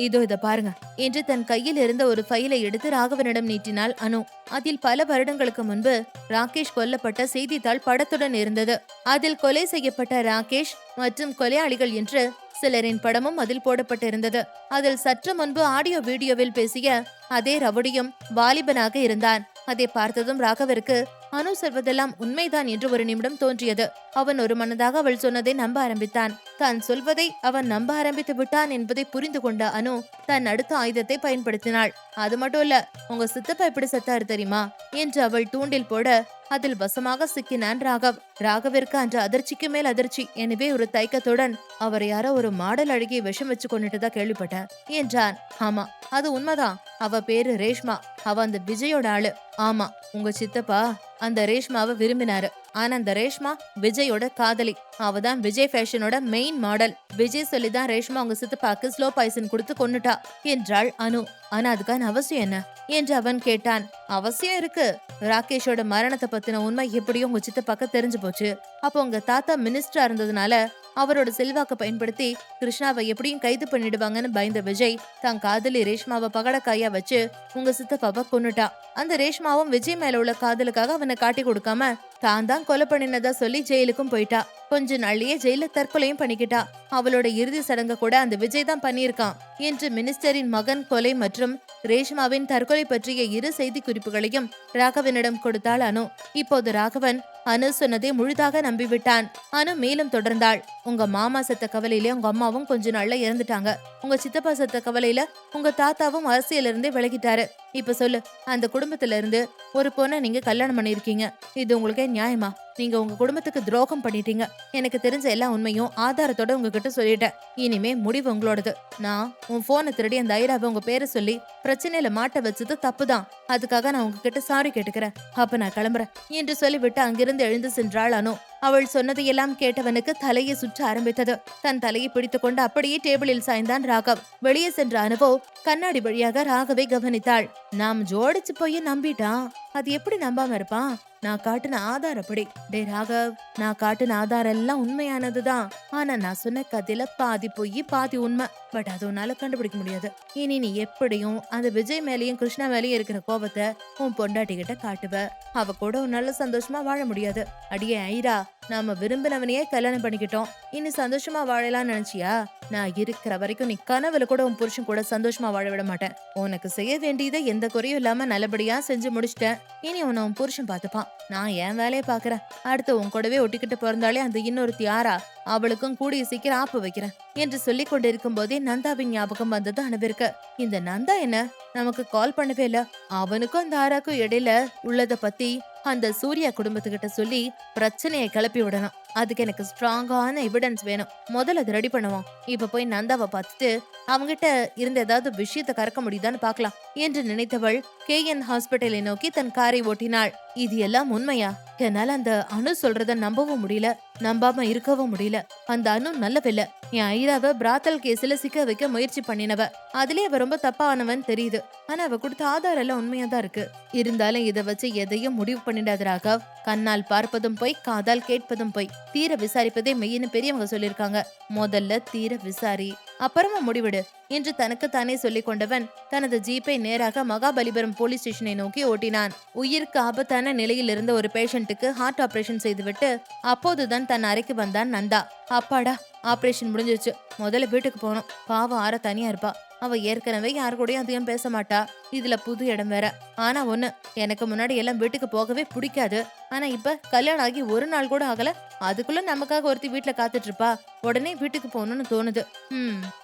இத பாருங்க என்று தன் கையில் இருந்த ஒரு ஃபைலை எடுத்து ராகவனிடம் நீட்டினாள் அனு. அதில் பல வருடங்களுக்கு முன்பு ராகேஷ் கொல்லப்பட்ட செய்தித்தாள் படத்துடன் இருந்தது. அதில் கொலை செய்யப்பட்ட ராகேஷ் மற்றும் கொலையாளிகள் என்று சிலரின் படமும் அதில் போடப்பட்டிருந்தது. அதில் சற்று முன்பு ஆடியோ வீடியோவில் பேசிய அதே ரவுடியும் வாலிபனாக இருந்தான். அதை பார்த்ததும் ராகவிற்கு அனு சொல்வதெல்லாம் உண்மைதான் என்று ஒரு நிமிடம் தோன்றியது. அவன் ஒரு மனதாக அவள் சொன்னதை நம்ப ஆரம்பித்தான். தான் சொல்வதை அவன் நம்ப ஆரம்பித்து விட்டான் என்பதை புரிந்து கொண்ட அனு தன் அடுத்த ஆயுதத்தை பயன்படுத்தினாள். அது மட்டும் இல்ல, உங்க சித்தப்பா எப்படி செத்தாரு தெரியுமா என்று அவள் தூண்டில் போட அதில் வசமாக சிக்கினான் ராகவ். ராகவிற்கு அன்று அதிர்ச்சிக்கு மேல் அதிர்ச்சி. எனவே ஒரு தயக்கத்துடன், அவர் யாரோ ஒரு மாடல் அழகிய விஷம் வச்சு கொண்டுட்டுதா கேள்விப்பட்டேன் என்றான். ஆமா, அது உண்மைதான். அவ பேரு ரேஷ்மா. அவ அந்த விஜயோட ஆளு. ஆமா, உங்க சித்தப்பா அந்த ரேஷ்மாவை விரும்பினாரு. ஆனா அந்த ரேஷ்மா விஜயோட காதலி. அவதான் விஜய் ஃபேஷனோட மெயின் மாடல். விஜய் சொல்லிதான் ரேஷ்மா உங்க சித்தப்பாக்கு ஸ்லோ பாய்சன் கொடுத்து கொன்னுட்டா என்றாள் அனு. ஆனா அதுக்கான அவசியம் என்ன என்று அவன் கேட்டான். அவசியம் இருக்கு. ராகேஷோட மரணத்தை பத்தின உண்மை எப்படியும் உங்க சித்தப்பாக்கு தெரிஞ்சு போச்சு. அப்போ உங்க தாத்தா மினிஸ்டரா இருந்ததுனால அவரோட செல்வாக்க பயன்படுத்தி கிருஷ்ணாவை எப்படியும் கைது பண்ணிடுவாங்கன்னு பயந்த விஜய் தான் காதலி ரேஷ்மாவை பகடக்காயா வச்சு உங்க சித்தப்பாவை கொன்னுட்டா. அந்த ரேஷ்மாவும் விஜய் மேல உள்ள காதலுக்காக அவனை காட்டி கொடுக்காம தான் தான் கொலை பண்ணினதா சொல்லி ஜெயிலுக்கும் போயிட்டா. கொஞ்ச நாள்லயே ஜெயில தற்கொலையும் பண்ணிக்கிட்டா. அவளோட இறுதி சடங்கு கூட அந்த விஜய் தான் பண்ணியிருக்கான் என்று மினிஸ்டரின் மகன் கொலை மற்றும் ரேஷ்மாவின் தற்கொலை பற்றிய இரு செய்தி குறிப்புகளையும் ராகவனிடம் கொடுத்தாள் அனு. இப்போது ராகவன் அனு சொன்னதை முழுதாக நம்பிவிட்டான். அனு மேலும் தொடர்ந்தாள். உங்க மாமா செத்த கவலையில உங்க அம்மாவும் கொஞ்ச நாள்ல இறந்துட்டாங்க. உங்க சித்தப்பா செத்த கவலையில உங்க தாத்தாவும் அரசியல இருந்தே விலகிட்டாரு. இப்ப சொல்லு, அந்த குடும்பத்துல இருந்து ஒரு பொண்ணை நீங்க கல்யாணம் பண்ணிருக்கீங்க. இது உங்களுக்கே நியாயமா? நீங்க உங்க குடும்பத்துக்கு துரோகம் பண்ணிட்டீங்க. எனக்கு தெரிஞ்ச எல்லா உண்மையும் ஆதாரத்தோட உங்ககிட்ட சொல்லிட்டேன். இனிமே முடிவு உங்களோடது. நான் உன் போனை திருடி அந்த ஐராவை உங்க பேரை சொல்லி பிரச்சனையில மாட்ட வச்சது தப்புதான். அதுக்காக நான் உங்ககிட்ட சாரி கேட்டுக்கிறேன். அப்ப நான் கிளம்புறேன் என்று சொல்லிவிட்டு அங்கிருந்து எழுந்து சென்றாள் அனு. அவள் சொன்னதையெல்லாம் கேட்டவனுக்கு தலையை சுற்ற ஆரம்பித்தது. தன் தலையை பிடித்துக் கொண்டு அப்படியே டேபிளில் சாய்ந்தான் ராகவ். வெளியே சென்ற அனுபவ் கண்ணாடி வழியாக ராகவை கவனித்தாள். நாம் ஜோடிச்சு போய் நம்பிட்டான். அது எப்படி நம்பாம இருப்பான்? நான் காட்டின ஆதாரப்படி. டே ராகவ், நான் காட்டின ஆதாரம் எல்லாம் உண்மையானதுதான். ஆனா நான் சொன்ன கதையில பாதி பொய் பாதி உண்மை. பட் அது உன்னால கண்டுபிடிக்க முடியாது. இனி நீ எப்படியும் அந்த விஜய் மேலேயும் கிருஷ்ணா மேலேயும் இருக்கிற கோபத்தை உன் பொண்டாட்டி கிட்ட காட்டுவ. அவ கூட உன்னால சந்தோஷமா வாழ முடியாது. அடியே ஐரா, நாம விரும்பினவனையே கல்யாணம் பண்ணிக்கிட்டோம். இனி சந்தோஷமா வாழலாம்னு நினைச்சியா? நான் இருக்கிற வரைக்கும் நீ கனவுல கூட உன் புருஷன் கூட சந்தோஷமா வாழ விட மாட்டேன். உனக்கு செய்ய வேண்டியதை எந்த குறையும் இல்லாம நல்லபடியா செஞ்சு முடிச்சிட்டேன். இனி உன்னை உன் புருஷன் பாத்துப்பான். நான் என் வேலையை பாக்குறேன். அடுத்து உன் கூடவே ஒட்டிக்கிட்டு பிறந்தாலே அந்த இன்னொருத்தி யாரா, அவளுக்கும் கூடிய சீக்கிரம் ஆப்பு வைக்கிறேன் என்று சொல்லிக் கொண்டிருக்கும் போதே நந்தாவின் ஞாபகம் வந்தது அனுவிற்கு. இந்த நந்தா என்ன நமக்கு கால் பண்ணவே இல்ல. அவனுக்கும் அந்த ஆராக்கும் இடையில உள்ளத பத்தி அந்த சூர்யா குடும்பத்துக்கிட்ட சொல்லி பிரச்சனையை கிளப்பி விடணும். அதுக்கு எனக்கு ஸ்ட்ராங்கான எவிடன்ஸ் வேணும். முதல்ல அதை ரெடி பண்ணுவோம். இப்ப போய் நந்தாவை பார்த்துட்டு அவங்கிட்ட இருந்த ஏதாவது விஷயத்தை கறக்க முடியுதான்னு பாக்கலாம் என்று நினைத்தவள் KN ஹாஸ்பிட்டலை நோக்கி தன் காரை ஓட்டினாள். இது எல்லாம் உண்மையா? என்னால அந்த அனு சொல்றத நம்பவும் முடியல, நம்பாம இருக்கவும் முடியல. அந்த அனு நல்லவில்ல. என் ஐராவ பிராத்தல் கேஸ்ல சிக்க வைக்க முயற்சி பண்ணினவ. அதுலயே அவ ரொம்ப தப்பானவன் தெரியுது. ஆனா அவ கொடுத்த ஆதாரம் எல்லாம் உண்மையாதான் இருக்கு. இருந்தாலும் இதை வச்சு எதையும் முடிவு பண்ணிடாத ராகவ். கண்ணால் பார்ப்பதும் போய், காதால் கேட்பதும் போய். தீர விசாரிப்பதே மெய்ன்னு பெரியவங்க சொல்லிருக்காங்க. முதல்ல தீர விசாரி, அப்புறமா முடிவிடு என்று தனக்கு தானே சொல்லிக் கொண்டவன் தனது ஜீப்பை நேராக மகாபலிபுரம் போலீஸ் ஸ்டேஷனை நோக்கி ஓட்டினான். உயிருக்கு ஆபத்தான நிலையில் இருந்த ஒரு பேஷண்ட்டுக்கு ஹார்ட் ஆபரேஷன் செய்துவிட்டு அப்போதுதான் தன் அறைக்கு வந்தான் நந்தா. அப்பாடா, ஆபரேஷன் முடிஞ்சிருச்சு. முதல்ல வீட்டுக்கு போனோம். பாவம் ஆற தனியா இருப்பா. அவ ஏற்கனவே யாரு கூடயும் அதிகம் பேச மாட்டா. இதுல புது இடம் வேற. ஆனா ஒண்ணு, எனக்கு முன்னாடி எல்லாம் வீட்டுக்கு போகவே பிடிக்காது. ஆனா இப்ப கல்யாணம் ஆகி ஒரு நாள் கூட ஆகல, அதுக்குள்ள நமக்காக ஒருத்தி வீட்டுல காத்துட்டு இருப்பா. உடனே வீட்டுக்கு போகணும்னு தோணுது.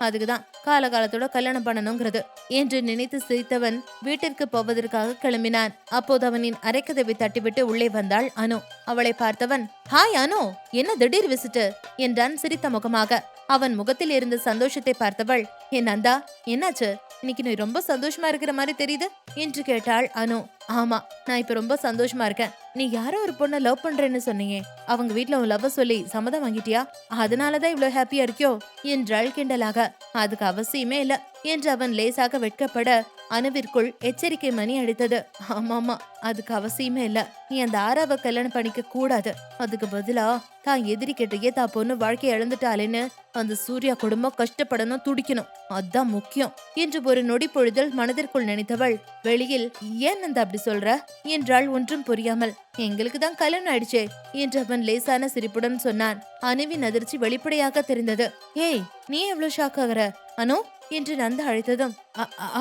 அதுக்குதான் காலகாலத்தோட கல்யாணம் பண்ணணுங்கிறது என்று நினைத்து சிரித்தவன் வீட்டிற்கு போவதற்காக கிளம்பினான். அப்போது அவனின் அரைக்கதவை தட்டிவிட்டு உள்ளே வந்தாள் அனு. அவளை பார்த்தவன், ஹாய் அனு, என்ன திடீர் விசிட்டு என்றான் சிரித்த முகமாக. அவன் முகத்தில் இருந்த சந்தோஷத்தை பார்த்தவள், என் நந்தா, என்னாச்சு? இன்னைக்கு நீ ரொம்ப சந்தோஷமா இருக்கிற மாதிரி தெரியுது என்று கேட்டாள் அனு. ஆமா, நான் இப்ப ரொம்ப சந்தோஷமா இருக்கேன். நீ யாரோ ஒரு பொண்ணை லவ் பண்றேன்னு சொன்னீங்க. அவங்க வீட்டுல உன் லவ் சொல்லி சம்மதம் வாங்கிட்டியா? அதனாலதான் இவ்வளவு ஹாப்பியா இருக்கியோ என்றாள் கிண்டலாக. அதுக்கு அவசியமே இல்ல என்று அவன் லேசாக வெட்கப்பட, அணுவிற்குள் எச்சரிக்கை மணி அடித்தது. ஆமாமா, அதுக்கு அவசியமே இல்ல. நீ அந்த ஆறாவ கல்யாணம் பண்ணிக்க கூடாது. அதுக்கு பதிலா தான் எதிரி கிட்டயே தான் பொண்ணு வாழ்க்கையை இழந்துட்டாலேன்னு அந்த சூர்யா குடும்பம் கஷ்டப்படணும், துடிக்கணும். அதான் முக்கியம் என்று ஒரு நொடி பொழுதில் மனதிற்குள் நினைத்தவள் வெளியில், ஏன் அந்த அப்படி சொல்ற என்றாள் ஒன்றும் புரியாமல். எங்களுக்கு தான் கல்யாணம் ஆயிடுச்சே என்று அவன் லேசான சிரிப்புடன் சொன்னான். அணுவின் அதிர்ச்சி வெளிப்படையாக தெரிந்தது. ஏய், நீ எவ்வளவு ஷாக் ஆகுற அனு என்று நந்தா அழைத்ததும்,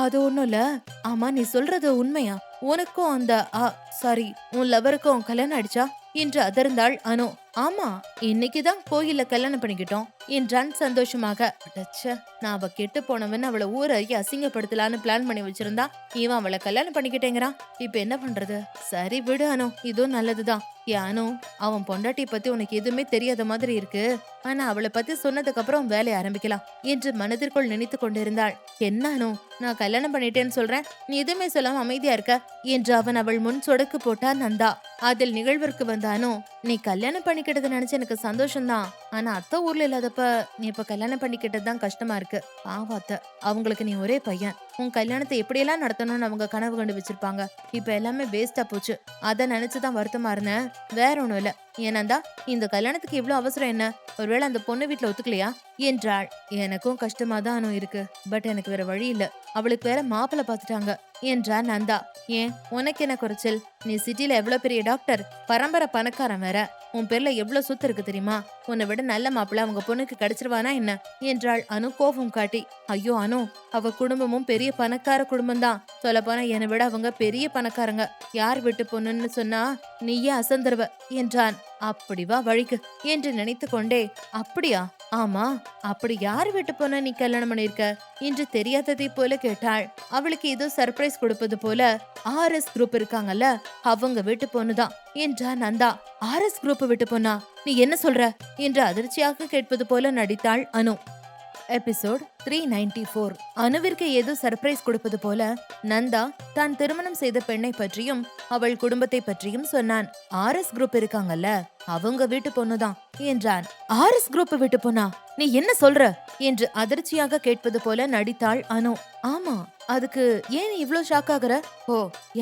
அது ஒண்ணும் இல்ல. ஆமா, நீ சொல்றது உண்மையா? உனக்கும் அந்த சாரி உன் லவருக்கும் கல்யாணம் ஆயிடுச்சா என்று அதிர்ந்தாள் அனு. ஆமா, இன்னைக்குதான் கோயில்ல கல்யாணம் பண்ணிக்கிட்டோம் என்றான் சந்தோஷமாக. நான் அவ கெட்டு போனவன் அவளை ஊர் அறிய அசிங்கப்படுத்தலான்னு பிளான் பண்ணி வச்சிருந்தா இவன் அவளை கல்யாணம் பண்ணிக்கிட்டேங்கிறான். இப்ப என்ன பண்றது? சரி விடு அனு, இதுவும் நல்லதுதான். அனு, அவன் பொண்டாட்டிய பத்தி உனக்கு எதுவுமே தெரியாத மாதிரி இருக்கு. ஆனா அவளை பத்தி சொன்னதுக்கு அப்புறம் வேலையை ஆரம்பிக்கலாம் என்று மனதிற்குள் நினைத்து கொண்டிருந்தாள். என்ன அனு, நான் கல்யாணம் பண்ணிட்டேன்னு சொல்றேன், நீ எதுவுமே சொல்லாம அமைதியா இருக்க என்று அவன் அவள் முன் சொடக்கு போட்டான் நந்தா. அதில் நிகழ்விற்கு வந்த அனு, நீ கல்யாணம் பண்ணிக்கிட்டது நினைச்சு எனக்கு சந்தோஷம்தான். ஆனா அத்தை ஊர்ல இல்லாதப்ப நீ இப்ப கல்யாணம் பண்ணிக்கிட்டதுதான் கஷ்டமா இருக்கு. பாவாத்த, அவங்களுக்கு நீ ஒரே பையன். உன் கல்யாணத்தை எப்படியெல்லாம் நடத்தணும்னு அவங்க கனவு கண்டு வச்சிருப்பாங்க. இப்ப எல்லாமே வேஸ்டா போச்சு. அத நினைச்சுதான் வருத்தமா இருந்தேன், வேற ஒண்ணும் இல்ல. ஏனந்தா, இந்த கல்யாணத்துக்கு இவ்வளவு அவசரம் என்ன? ஒருவேளை அந்த பொண்ணு வீட்டுல ஒத்துக்கலையா என்றாள். எனக்கும் கஷ்டமா தான் இருக்கு. பட் எனக்கு வேற வழி இல்ல. அவளுக்கு வேற மாப்பிள்ள பாத்துட்டாங்க என்றான் நந்தா. ஏன், உனக்கு என்ன குறைச்சல்? நீ சிட்டில எவ்வளவு பெரிய டாக்டர், பரம்பரை பணக்காரன் வேற. உன் பேர்ல எவ்வளவு சொத்து இருக்கு தெரியுமா? உன்னை விட நல்ல மாப்பிள்ள அவங்க பொண்ணுக்கு கிடைச்சிருவானா என்ன என்றாள் அனு கோபம் காட்டி. ஐயோ அனு, அவ குடும்பமும் பெரிய பணக்கார குடும்பம் தான். சொல்ல போனா என்னை விட அவங்க பெரிய பணக்காரங்க. யார் வீட்டு பொண்ணுன்னு சொன்னா நீயே அசந்தருவ என்றான். அப்படி வா வழிக்கு என்று நினைத்து கொண்டே, அப்படியா? ஆமா, அப்படி யார் வீட்டு பொண்ண நீ கல்யாணம் பண்ணிருக்க என்று தெரியாததை போல கேட்டாள். அவளுக்கு ஏதோ சர்ப்ரைஸ் கொடுப்பது போல, RS குரூப் இருக்காங்கல்ல, அவங்க வீட்டு பொண்ணுதான் என்றான் நந்தா. RS குரூப் வீட்டு பொண்ணா? நீ என்ன சொல்ற என்று அதிர்ச்சியாக கேட்பது போல நடித்தாள் அனு. எபிசோட் 394. அனுவிற்கு ஏதோ சர்ப்ரைஸ் கொடுப்பது போல நந்தா தான் திருமணம் செய்த பெண்ணை பற்றியும் அவள் குடும்பத்தை பற்றியும் சொன்னான். RS குரூப் இருக்காங்கல்ல, அவங்க வீட்டு பொண்ணுதான் என்றான். RS குரூப் வீட்டு பொண்ணா? நீ என்ன சொல்ற என்று அதிர்ச்சியாக கேட்பது போல நடித்தாள் அனு. ஆமா, அதுக்கு ஏன் இவ்ளோ ஷாக் ஆகுற? ஓ,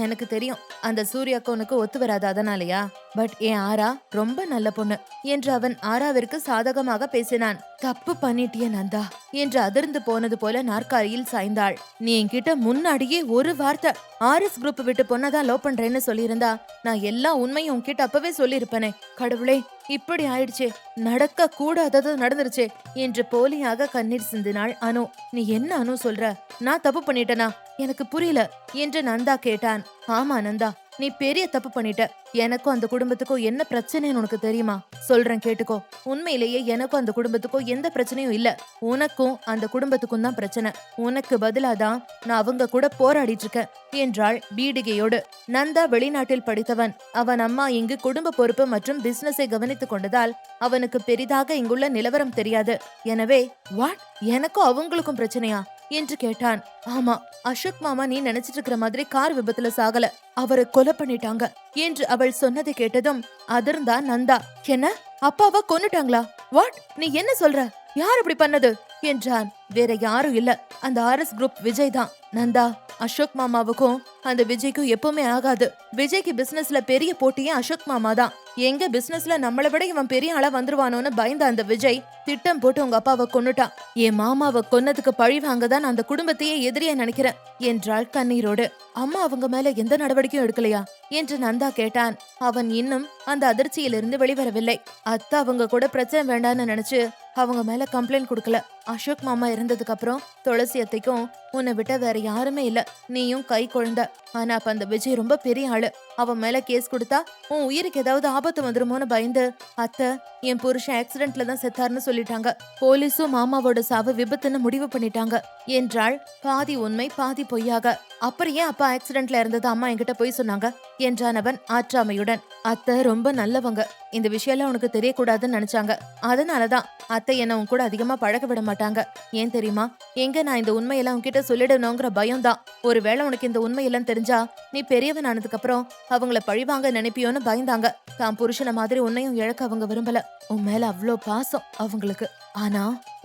எனக்கு தெரியும், அந்த சூர்யாக்கு உனக்கு ஒத்து வராது அதனாலயா? பட் என் ஆரா ரொம்ப நல்ல பொண்ணு என்று அவன் ஆராவிற்கு சாதகமாக பேசினான். தப்பு பண்ணிட்டிய நந்தா என்று அதிர்ந்து போனது போல நாற்காலியில் சாய்ந்தாள். நீ என்கிட்ட முன்னாடியே ஒரு வார்த்தை RS குரூப் விட்டு பொண்ணதான் லவ் பண்றேன்னு சொல்லியிருந்தா நான் எல்லா உண்மையும் உன்கிட்ட அப்பவே சொல்லியிருப்பேனே. கடவுளே, இப்படி ஆயிடுச்சே, நடக்க கூடாதது நடந்துருச்சே என்று போலியாக கண்ணீர் சிந்தினாள் அனு. நீ என்ன அனு சொல்ற? நான் தப்பு பண்ணிட்டனா? எனக்கு புரியல என்று நந்தா கேட்டான். ஆமா நந்தா, நீ பெரிய தப்பு பண்ணிட்ட. எனக்கும் அந்த குடும்பத்துக்கும் என்ன பிரச்சனைன்னு உனக்கு தெரியுமா? சொல்றேன் கேட்டுக்கோ. உண்மையிலேயே எனக்கும் அந்த குடும்பத்துக்கும் எந்த பிரச்சனையும் இல்ல. உனக்கும் அந்த குடும்பத்துக்கும் தான் பிரச்சனை. உனக்கு பதிலாதான் நான் அவங்க கூட போராடிட்டு இருக்கேன் என்றாள் பீடிகையோடு. நந்தா வெளிநாட்டில் படித்தவன். அவன் அம்மா இங்கு குடும்ப பொறுப்பு மற்றும் பிசினஸை கவனித்துக் கொண்டதால் அவனுக்கு பெரிதாக இங்குள்ள நிலவரம் தெரியாது. எனவே வாட், எனக்கும் அவங்களுக்கும் பிரச்சனையா என்று கேட்டான். ஆமா, அசோக் மாமா நீ நினைச்சிட்டு இருக்கிற மாதிரி கார் விபத்துல சாகல, அவரை கொலை பண்ணிட்டாங்க என்று அவள் சொன்னதை கேட்டதும் அதிர்ந்தான் நந்தா. என்ன, அப்பாவை கொன்னுட்டாங்களா? வாட், நீ என்ன சொல்ற? யார் அப்படி பண்ணது என்றான். வேற யாரும் இல்ல, அந்த RS குரூப் விஜய் தான். நந்தா, அசோக் மாமாவுக்கும் அந்த விஜய்க்கும் எப்பவுமே ஆகாது. விஜய்க்கு பிசினஸ்ல பெரிய போட்டியே அசோக் மாமா தான். எங்க பிசினஸ்ல நம்மளை விட இவன் பெரிய ஆளா வந்துருவானோன்னு பயந்த அந்த விஜய் திட்டம் போட்டு உங்க அப்பாவை கொன்னுட்டான். என் மாமாவை கொன்னதுக்கு பழி வாங்கதான் அந்த குடும்பத்தையே எதிரியா நினைக்கிறேன் என்றாள் கண்ணீரோடு. அம்மா அவங்க மேல எந்த நடவடிக்கையும் எடுக்கலையா என்று நந்தா கேட்டான். அவன் இன்னும் அந்த அதிர்ச்சியிலிருந்து வெளிவரவில்லை. அத்தா அவங்க கூட பிரச்சனை வேண்டான்னு நினைச்சு அவங்க மேல கம்ப்ளைண்ட் கொடுக்கல. அசோக் மாமா இருந்ததுக்கு அப்புறம் துளசி அத்தைக்கும் உன்னை விட்ட வேற யாருமே இல்ல, நீயும் கை குழந்தை. ஆனா அப்ப அந்த விஜய் ரொம்ப பெரிய ஆளு. அவன் மேல கேஸ் கொடுத்தா உன் உயிருக்கு ஏதாவது ஆபத்து வந்துருமோன்னு பயந்து அத்தை என் புருஷன் ஆக்சிடென்ட்ல தான் செத்தாருன்னு சொல்லிட்டாங்க. போலீஸும் மாமாவோட சாவு விபத்துன்னு முடிவு பண்ணிட்டாங்க என்றாள், பாதி உண்மை பாதி பொய்யாக. அப்புறம் ஏன் அப்பா ஆக்சிடென்ட்ல இருந்தது அம்மா என்கிட்ட போய் சொன்னாங்க என்றான் அவன் ஆற்றாமையுடன். அத்தை ரொம்ப நல்லவங்க, இந்த விஷயம் உனக்கு தெரியக்கூடாதுன்னு நினைச்சாங்க. அதனாலதான் அத்தை என்ன உன் கூட அதிகமா பழக விட மாட்டாங்க. ஏன் தெரியுமா? எங்க நான் இந்த உண்மையெல்லாம் உன்கிட்ட சொல்லிடணுங்கிற பயம் தான். ஒருவேளை உனக்கு இந்த உண்மையெல்லாம் தெரிஞ்சா நீ பெரியவன் ஆனதுக்கு அப்புறம் அவங்கள பழிவாங்க நினைப்பியோன்னு பயந்தாங்க. தான் புருஷன மாதிரி உன்னையும் இழக்க அவங்க விரும்பல. உன் மேல அவ்வளோ பாசம் அவங்களுக்கு ஆனா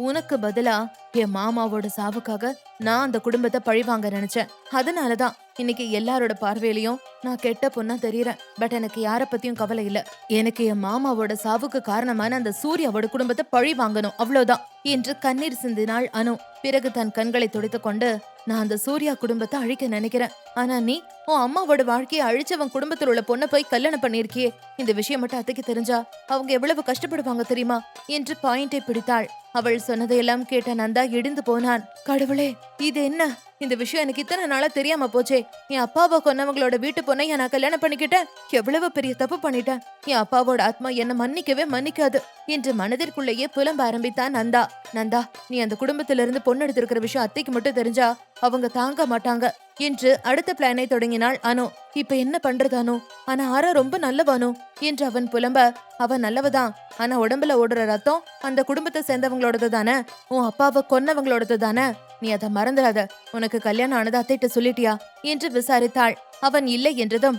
உனக்கு பதிலா என் மாமாவோட சாவுக்காக நான் அந்த குடும்பத்தை பழிவாங்க நினைச்சேன். அதனாலதான் இன்னைக்கு எல்லாரோட பார்வையிலயும் நான் கெட்ட பொண்ணா தெரியறேன். பட் எனக்கு யார பத்தியும் கவலை இல்ல. எனக்கு என் மாமாவோட சாவுக்கு காரணமான அந்த சூர்யாவோட குடும்பத்தை பழி வாங்கணும், அவ்வளவுதான் என்று கண்ணீர் சிந்தினாள் அனு. பிறகு தன் கண்களை துடைத்துக் கொண்டு, நான் அந்த சூர்யா குடும்பத்தை அழிக்க நினைக்கிறேன். ஆனா நீ உன் அம்மாவோட வாழ்க்கையை அழிச்சவன் குடும்பத்தில் உள்ள பொண்ணை போய் கல்யாணம் பண்ணிருக்கியே. இந்த விஷயம் மட்டும் அத்தைக்கு தெரிஞ்சா அவங்க எவ்வளவு கஷ்டப்படுவாங்க தெரியுமா என்று பாயிண்டை பிடித்தாள். அவள் சொன்னதையெல்லாம் கேட்ட நந்தா இடிந்து போனான். கடவுளே, இது என்ன? இந்த விஷயம் எனக்கு இத்தனை நாளா தெரியாம போச்சே. என் அப்பாவை கொன்னவங்களோட வீட்டு பொண்ணை நான் கல்யாணம் பண்ணிக்கிட்டேன். எவ்வளவு பெரிய தப்பு பண்ணிட்டேன். என் அப்பாவோட ஆத்மா என்ன மன்னிக்கவே மன்னிக்காது என்று மனதிற்குள்ளேயே புலம்ப ஆரம்பித்தான் நந்தா. நந்தா, நீ அந்த குடும்பத்திலிருந்து பொண்ணு எடுத்திருக்கிற விஷயம் அத்தைக்கு மட்டும் தெரிஞ்சா அவங்க தாங்க மாட்டாங்க என்று அடுத்த பிளானை தொடங்கினாள் அனு. இப்ப என்ன பண்றது அனு? ஆனா ஆரா ரொம்ப நல்லவானு என்று அவன் புலம்ப, அவன் நல்லவதான். ஆனா உடம்புல ஓடுற ரத்தம் அந்த குடும்பத்தை சேர்ந்தவங்களோடது தானே, உன் அப்பாவை கொன்னவங்களோடது தானே. நீ அதை மறந்துடாத. உனக்கு கல்யாணம் ஆனது அத்தைட்ட சொல்லிட்டியா என்று விசாரித்தாள். அவன் இல்லை என்றதும்,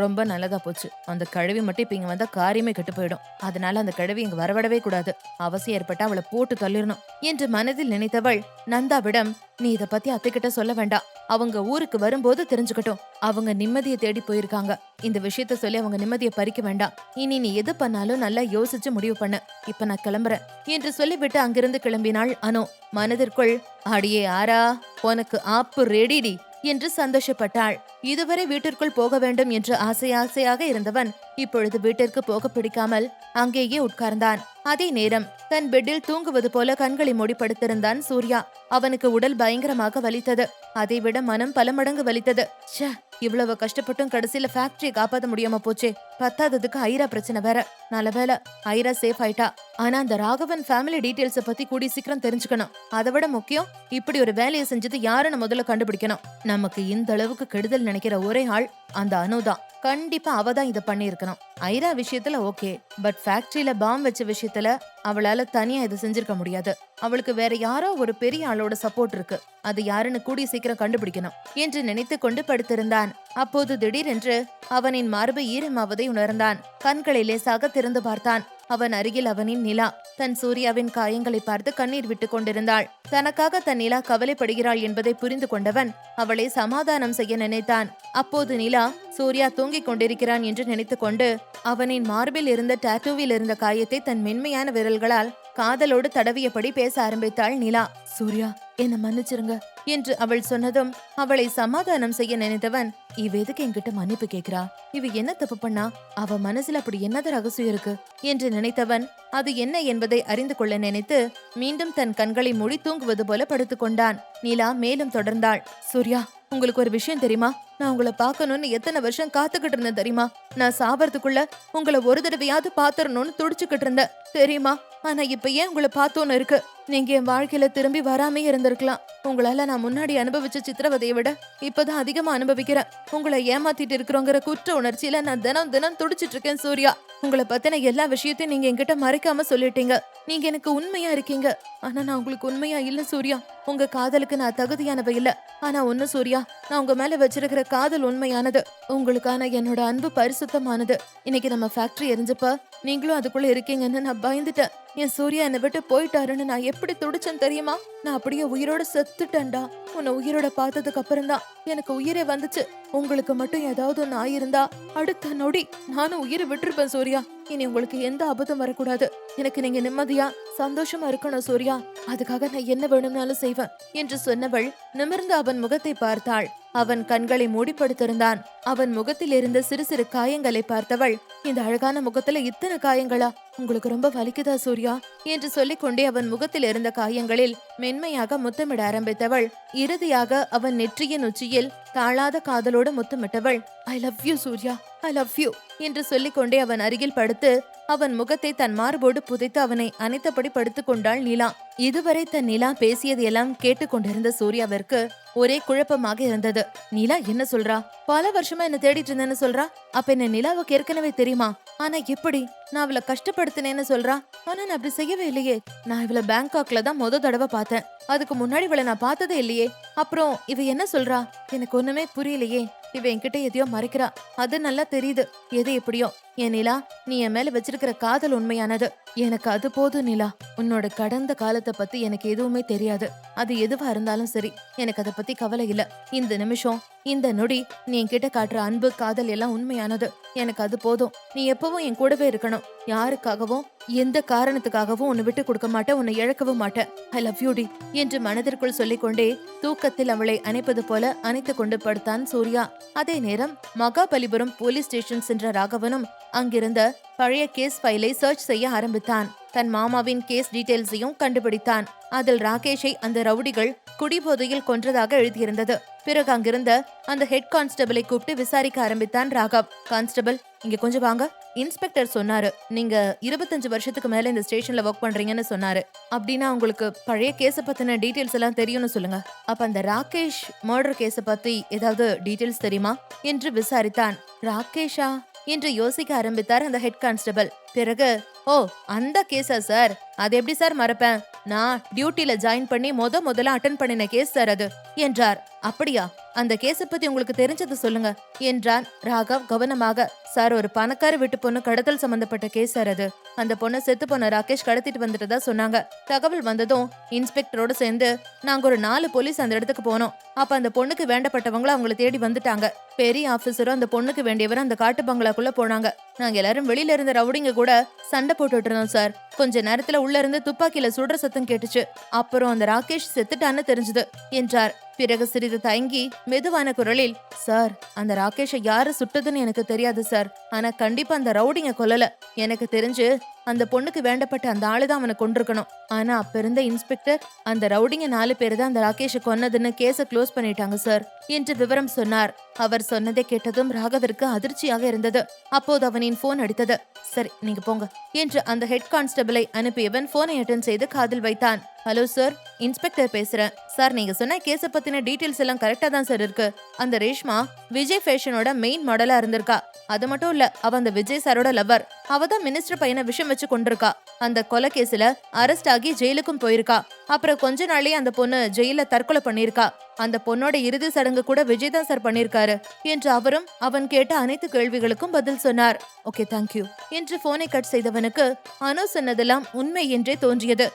ரொம்ப நல்லதா போச்சு. அந்த கழுவி மட்டும் இப்ப இங்க வந்தா காரியமே கெட்டு போயிடும். அதனால அந்த கழுவி இங்க வரவிடவே கூடாது. அவசியம் ஏற்பட்டா அவளை போட்டு தள்ளிடணும் என்று மனதில் நினைத்தவள் நந்தாவிடம், நீ இத பத்தி அத்தைக்கிட்ட சொல்ல வேண்டாம். அவங்க ஊருக்கு வரும்போது தெரிஞ்சுக்கட்டும். அவங்க நிம்மதியை தேடி போயிருக்காங்க. இந்த விஷயத்த சொல்லி அவங்க நிம்மதியை பறிக்க வேண்டாம். இனி நீ எது பண்ணாலும் நல்லா யோசிச்சு முடிவு பண்ணு. இப்ப நான் கிளம்புறேன் என்று சொல்லிவிட்டு அங்கிருந்து கிளம்பினாள் அனு. மனதிற்குள், அடியே ஆரா, உனக்கு ஆப்பு ரெடிடி என்று சந்தோஷப்பட்டாள். இதுவரை வீட்டிற்குள் போக வேண்டும் என்று ஆசையாக இருந்தவன் இப்பொழுது வீட்டிற்கு போக பிடிக்காமல் அங்கேயே உட்கார்ந்தான். அதே நேரம் தன் பெட்டில் தூங்குவது போல கண்களை மூடி படுத்திருந்தான் சூர்யா. அவனுக்கு உடல் பயங்கரமாக வலித்தது. அதைவிட மனம் பல மடங்கு வலித்தது. ச்சே, இவ்வளவு கஷ்டப்பட்டும் கடைசியில ஃபேக்டரியை காப்பாத்த முடியாம போச்சே. பத்தாததுக்கு ஐரா பிரச்சனை வேற. நல்லவேளை ஐரா சேஃப் ஆயிட்டா. ஆனா அந்த ராகவன் ஃபேமிலி டீடைல்ஸ பத்தி கூடி சீக்கிரம் தெரிஞ்சுக்கணும். அதை விட முக்கியம், இப்படி ஒரு வேலையை செஞ்சது யாருன்னு முதல்ல கண்டுபிடிக்கணும். நமக்கு இந்த அளவுக்கு கெடுதல் நினைக்கிற ஒரே ஆள் அந்த அனுதான். கண்டிப்பா அவதான் இத பண்ணிருக்கணும். ஐரா விஷயத்துல ஓகே, பட் ஃபேக்டரியில பாம் வச்ச விஷயத்துல அவளால தனியா இதை செஞ்சிருக்க முடியாது. அவளுக்கு வேற யாரோ ஒரு பெரிய ஆளோட சப்போர்ட் இருக்கு. அது யாருன்னு கூடிய சீக்கிரம் கண்டுபிடிக்கணும் என்று நினைத்து கொண்டு படுத்திருந்தான். அப்போது திடீரென்று அவனின் மார்பு ஈரமாவதை உணர்ந்தான். கண்களை லேசாக திறந்து பார்த்தான். அவன் அருகில் அவனின் நிலா தன் சூர்யாவின் காயங்களை பார்த்து கண்ணீர் விட்டு கொண்டிருந்தாள். தனக்காக தன் நிலா கவலைப்படுகிறாள் என்பதை புரிந்து கொண்டவன் அவளை சமாதானம் செய்ய நினைத்தான். அப்போது நிலா சூர்யா தூங்கிக் கொண்டிருக்கிறான் என்று நினைத்து கொண்டு அவனின் மார்பில் இருந்த டாட்டூவில் இருந்த காயத்தை தன் மென்மையான விரல்களால் காதலோடு தடவியபடி பேச ஆரம்பித்தாள் நிலா. சூர்யா, என்ன மன்னிச்சிருங்க என்று அவள் சொன்னதும் அவளை சமாதானம் செய்ய நினைத்தவன், இவ எதுக்கு என்கிட்ட மன்னிப்பு கேக்குறா? இவ என்ன தப்பு பண்ணா? அவ மனசுல அப்படி என்னது ரகசியம் இருக்கு என்று நினைத்தவன் அது என்ன என்பதை அறிந்து கொள்ள நினைத்து மீண்டும் தன் கண்களை மூடி தூங்குவது போல படுத்துக் கொண்டான். நிலா மேலும் தொடர்ந்தாள். சூர்யா, உங்களுக்கு ஒரு விஷயம் தெரியுமா? நான் உங்களை பார்க்கணும்னு எத்தனை வருஷம் காத்துக்கிட்டு இருந்தேன் தெரியுமா? நான் சாவறதுக்குள்ள உங்களை ஒரு தடவையாவது பாத்துறணும்னு துடிச்சுக்கிட்டு இருந்தேன் தெரியுமா? ஆனா இப்ப ஏன் உங்களை பார்த்தோன்னு இருக்கு. நீங்க என் வாழ்க்கையில திரும்பி வராமே இருந்திருக்கலாம். உங்களால நான் முன்னாடி அனுபவிச்ச சித்திரவதையை விட இப்பதான் அதிகமா அனுபவிக்கிறேன். உங்களை ஏமாத்திட்டு இருக்கிறோங்கிற குற்ற உணர்ச்சியில நான் தினம் துடிச்சிட்டு இருக்கேன் சூர்யா. உங்களை பத்தின எல்லா விஷயத்தையும் நீங்க என்கிட்ட மறைக்காம சொல்லிட்டீங்க. நீங்க எனக்கு உண்மையா இருக்கீங்க. ஆனா நான் உங்களுக்கு உண்மையா இல்ல சூர்யா. உங்க காதலுக்கு நான் தகுதியானவ இல்ல. ஆனா ஒண்ணு சூர்யா, நான் உங்க மேல வச்சிருக்கிற காதல் உண்மையானது. உங்களுக்கான என்னோட அன்பு பரிசுத்தமானது. இன்னைக்கு நம்ம ஃபேக்டரி எரிஞ்சப்ப நீங்களும் அதுக்குள்ள இருக்கீங்கன்னு நான் பயந்துட்டேன். என் சூர்யா என்னை விட்டு போயிட்டாருன்னு நான் எப்படி துடிச்சேன் தெரியுமா? நான் அப்படியே உயிரோட செத்துட்டேன்டா. உன்னை உயிரோட பார்த்ததுக்கு அப்புறம் தான் எனக்கு உயிரே வந்துச்சு. உங்களுக்கு மட்டும் ஏதாவது ஒன்று ஆயிருந்தா அடுத்த நொடி நானும் உயிரை விட்டுருப்பேன் சூர்யா. இனி உங்களுக்கு எந்த ஆபத்தும் வரக்கூடாது. எனக்கு நீங்க நிம்மதியா சந்தோஷமா இருக்கணும் சூர்யா. அதுக்காக நான் என்ன வேணும்னாலும் செய்வேன் என்று சொன்னவள் நிமிர்ந்து அவன் முகத்தை பார்த்தாள். அவன் கண்களை மூடிப்படுத்திருந்தான். அவன் முகத்தில் இருந்த சிறு சிறு காயங்களை பார்த்தவள், இந்த அழகான முகத்துல இத்தனை காயங்களா? உங்களுக்கு ரொம்ப வலிக்குதா சூர்யா என்று சொல்லிக்கொண்டே அவன் முகத்தில் இருந்த காயங்களில் மென்மையாக முத்தமிட ஆரம்பித்தவள். இறுதியாக அவன் நெற்றியின் உச்சியில் தாழாத காதலோடு முத்தமிட்டவள். I love you Surya, I love you என்று சொல்லிக்கொண்டே அவன் அருகில் படுத்து அவன் முகத்தை தன் மார்போடு புதைத்து அவனை அணைத்தபடி படுத்துக் கொண்டாள் நிலா. இதுவரை தன் நிலா பேசியது எல்லாம் கேட்டுக்கொண்டிருந்த சூர்யாவிற்கு ஒரே குழப்பமாக இருந்தது. நிலா என்ன சொல்றா? பல வருஷமா என்ன தேடிட்டு இருந்தேன்னு சொல்றா. அப்ப என்ன நிலாவுக்கு ஏற்கனவே தெரியுமா? ஆனா எப்படி? நான் அவளை கஷ்டப்படுத்தினேன்னு சொல்றா. ஆனா நான் அப்படி செய்யவே இல்லையே. நான் இவளை பேங்காக்ல தான் தடவை பார்த்தேன். அதுக்கு முன்னாடி இவளை நான் பார்த்ததே இல்லையே. அப்புறம் இவ என்ன சொல்றா? எனக்கு ஒண்ணுமே புரியலையே. இவ என்கிட்ட எதையோ மறைக்கிறா, அது நல்லா தெரியுது. எது எப்படியோ என் நிலா, நீ என் மேல வச்சிருக்கிற காதல் உண்மையானது. எனக்கு அது போதும் நிலா. உன்னோட கடந்த காலத்தை பத்தி எனக்கு எதுவுமே தெரியாது. அது எதுவா இருந்தாலும் சரி, எனக்கு அதை பத்தி கவலை இல்ல. இந்த நிமிஷம், இந்த நொடி நீ என்கிட்ட காட்டுற அன்பு, காதல் எல்லாம் உண்மையானது. எனக்கு அது போதும். நீ எப்பவும் என் கூடவே இருக்கணும். யாருக்காகவும் எந்த காரணத்துக்காகவும் உன்னை விட்டு கொடுக்க மாட்டேன், உன்னை இழக்கவும் மாட்டேன். ஐ லவ் யூ டி என்று மனதிற்குள் சொல்லிக்கொண்டே தூக்கத்தில் அவளை அணைப்பது போல அணைத்துக் கொண்டு படுத்தான் சூர்யா. அதே நேரம் மகாபலிபுரம் போலீஸ் ஸ்டேஷன் சென்ற ராகவனும் அங்கிருந்த பழைய கேஸ் ஃபைலை சர்ச் செய்ய ஆரம்பித்தான். தன் மாமாவின் கேஸ் டீடைல்ஸையும் கண்டுபிடித்தான். அதில் ராகேஷை அந்த ரவுடிகள் குடிபோதையில் கொன்றதாக எழுதியிருந்தது. பிறகு அங்கிருந்த அந்த ஹெட் கான்ஸ்டபிளை கூப்பிட்டு விசாரிக்க ஆரம்பித்தான் ராகவ். கான்ஸ்டபிள், இங்க கொஞ்சம் வாங்க. இன்ஸ்பெக்டர் சொன்னாரு, நீங்க 25 வருஷத்துக்கு மேல இந்த ஸ்டேஷன்ல ஒர்க் பண்றீங்கன்னு சொன்னாரு. அப்படின்னா உங்களுக்கு பழைய கேஸ பத்தின டீடைல்ஸ் எல்லாம் தெரியும்னு சொல்லுங்க. அப்ப அந்த ராகேஷ் மர்டர் கேஸ பத்தி ஏதாவது டீடைல்ஸ் தெரியுமா என்று விசாரித்தான். ராகேஷா என்று யோசிக்க ஆரம்பித்தார் அந்த ஹெட் கான்ஸ்டபிள். பிறகு, ஓ அந்த கேஸா சார், அது எப்படி சார் மறப்பேன்? நான் டியூட்டில ஜாயின் பண்ணி முதல்ல அட்டென்ட் பண்ணின கேஸ் சார் அது என்றார். அப்படியா, அந்த கேஸ பத்தி உங்களுக்கு தெரிஞ்சது சொல்லுங்க என்றான் ராகவ் கவனமாக. சார், ஒரு பணக்கார வீட்டு பொண்ணு கடத்தல் சம்பந்தப்பட்ட கேஸ் சார் அது. அந்த பொண்ணை செத்து போன ராகேஷ் கடத்திட்டு வந்துட்டதா சொன்னாங்க. தகவல் வந்ததும் இன்ஸ்பெக்டரோட சேர்ந்து நாங்க ஒரு 4 போலீஸ் அந்த இடத்துக்கு போனோம். அப்ப அந்த பொண்ணுக்கு வேண்டப்பட்டவங்களும் அவங்களை தேடி வந்துட்டாங்க. பெரிய ஆபீசரும் அந்த பொண்ணுக்கு வேண்டியவரும் அந்த காட்டு பங்களாக்குள்ள போனாங்க. நாங்க எல்லாரும் வெளியில இருந்த ரவுடிங்க கூட சண்டை போட்டுட்டு இருந்தோம் சார். கொஞ்ச நேரத்துல உள்ள இருந்து துப்பாக்கியில சுடுற சத்தம் கேட்டுச்சு. அப்புறம் அந்த ராகேஷ் செத்துட்டான்னு தெரிஞ்சது என்றார். பிறகு சிறிது தயங்கி மெதுவான குரலில், சார், அந்த ராகேஷை யாரு சுட்டதுன்னு எனக்கு தெரியாது சார். ஆனா கண்டிப்பா அந்த ரவுடிங்க கொல்லல. எனக்கு தெரிஞ்சு அந்த பொண்ணுக்கு வேண்டப்பட்ட அந்த ஆளுதான் அவனை கொண்டிருக்கணும். ஆனா அப்ப இருந்த இன்ஸ்பெக்டர் அந்த ரவுடிங்க 4 பேர் தான் அந்த ராகேஷை கொன்னதுன்னு கேஸ க்ளோஸ் பண்ணிட்டாங்க சார் என்று விவரம் சொன்னார். அவர் சொன்னதை கேட்டதும் ராகவிற்கு அதிர்ச்சியாக இருந்தது. அப்போது அவனின் போன் அடித்தது. சரி, நீங்க போங்க என்று அந்த ஹெட் கான்ஸ்டபிளை அனுப்பியவன் போனை அட்டெண்ட் செய்து காதில் வைத்தான். ஹலோ சார், இன்ஸ்பெக்டர் பேசுறேன். சார், நீங்க சொன்ன கேஸ பத்தின டீடைல்ஸ் எல்லாம் கரெக்டா தான் சார் இருக்கு. அந்த ரேஷ்மா விஜய் ஃபேஷனோட மெயின் மாடலா இருந்திருக்கா. அது மட்டும் இல்ல, அவ அந்த விஜய் சாரோட லவர். அவதான் மினிஸ்டர் பையனை விஷம் வச்சு கொண்டிருக்கா. அந்த கொலை கேஸ்ல அரெஸ்ட் ஆகி ஜெயிலுக்கும் போயிருக்கா. அப்புறம் கொஞ்ச நாள்லயே அந்த பொண்ணு ஜெயில தற்கொலை பண்ணிருக்கா. அந்த பொண்ணோட இறுதி சடங்கு கூட விஜய் தான் சார் பண்ணிருக்காரு என்று அவரும் அவன் கேட்ட அனைத்து கேள்விகளுக்கும் பதில் சொன்னார். ஓகே, தேங்க்யூ என்று போனை கட் செய்தவனுக்கு அனு சொன்னதெல்லாம் உண்மை என்றே தோன்றியது.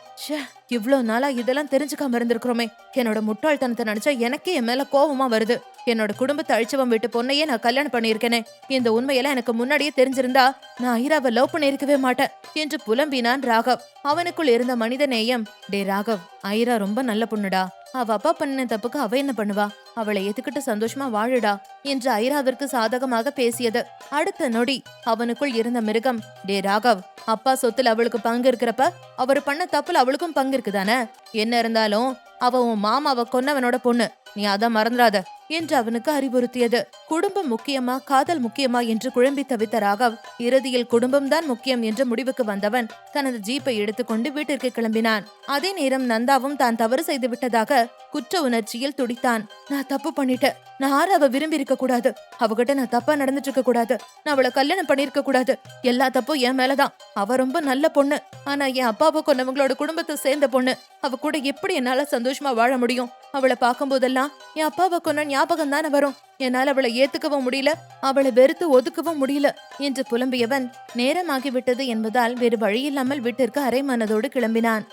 இவ்வளவு நாளா இதெல்லாம் தெரிஞ்சுக்காம இருந்திருக்கிறோமே. என்னோட முட்டாள்தனத்தை நினைச்சா எனக்கே என் மேல கோபமா வருது. என்னோட குடும்பத்தை அழிச்சவன் வீட்டு பொண்ணையே நான் கல்யாணம் பண்ணியிருக்கேனே. இந்த உண்மையெல்லாம் எனக்கு முன்னாடியே தெரிஞ்சிருந்தா நான் ஐராவை லவ் பண்ணிருக்கவே மாட்டேன் என்று புலம்பினான் ராகவ். அவனுக்குள் இருந்த மனித நேயம், டே ராகவ், ஐரா ரொம்ப நல்ல பொண்ணுடா. அவ அப்பா பண்ணின தப்புக்கு அவ என்ன பண்ணுவா? அவளை ஏத்துக்கிட்டு சந்தோஷமா வாழுடா என்று ஐராவிற்கு சாதகமாக பேசியது. அடுத்த நொடி அவனுக்குள் இருந்த மிருகம், டே ராகவ், அப்பா சொத்துல அவளுக்கு பங்கு இருக்கிறப்ப அவர் பண்ண தப்புல அவளுக்கும் பங்கு இருக்குதானே? என்ன இருந்தாலும் அவ உன் மாமாவை கொன்னவனோட பொண்ணு, நீ அத மறந்துடாத என்று அவனுக்கு அறிவுறுத்தியது. குடும்பம் முக்கியமா காதல் முக்கியமா என்று குழம்பி தவித்த ராகவ் இறுதியில் குடும்பம்தான் முக்கியம் என்ற முடிவுக்கு வந்தவன் தனது ஜீப்பை எடுத்துக்கொண்டு வீட்டிற்கு கிளம்பினான். அதே நேரம் நந்தாவும் தான் தவறு செய்து விட்டதாக குற்ற உணர்ச்சியில் துடித்தான். நான் தப்பு பண்ணிட்டேன். நான் அவ விரும்பி இருக்க கூடாது. அவகிட்ட நான் தப்பா நடந்துட்டு இருக்க கூடாது. நான் அவளை கல்யாணம் பண்ணிருக்க கூடாது. எல்லா தப்பும் என் மேலதான். அவ ரொம்ப நல்ல பொண்ணு. ஆனா என் அப்பாவை கொண்டவங்களோட குடும்பத்தை சேர்ந்த பொண்ணு. அவ கூட எப்படி என்னால சந்தோஷமா வாழ முடியும்? அவளை பார்க்கும் போதெல்லாம் என் அப்பாவை கொன்ன ஞாபகம் தானே வரும். என்னால அவளை ஏத்துக்கவும் முடியல, அவளை வெறுத்து ஒதுக்கவும் முடியல என்று புலம்பியவன் நேரமாகிவிட்டது என்பதால் வேறு வழியில்லாமல் வீட்டிற்கு அரை மனதோடு கிளம்பினான்.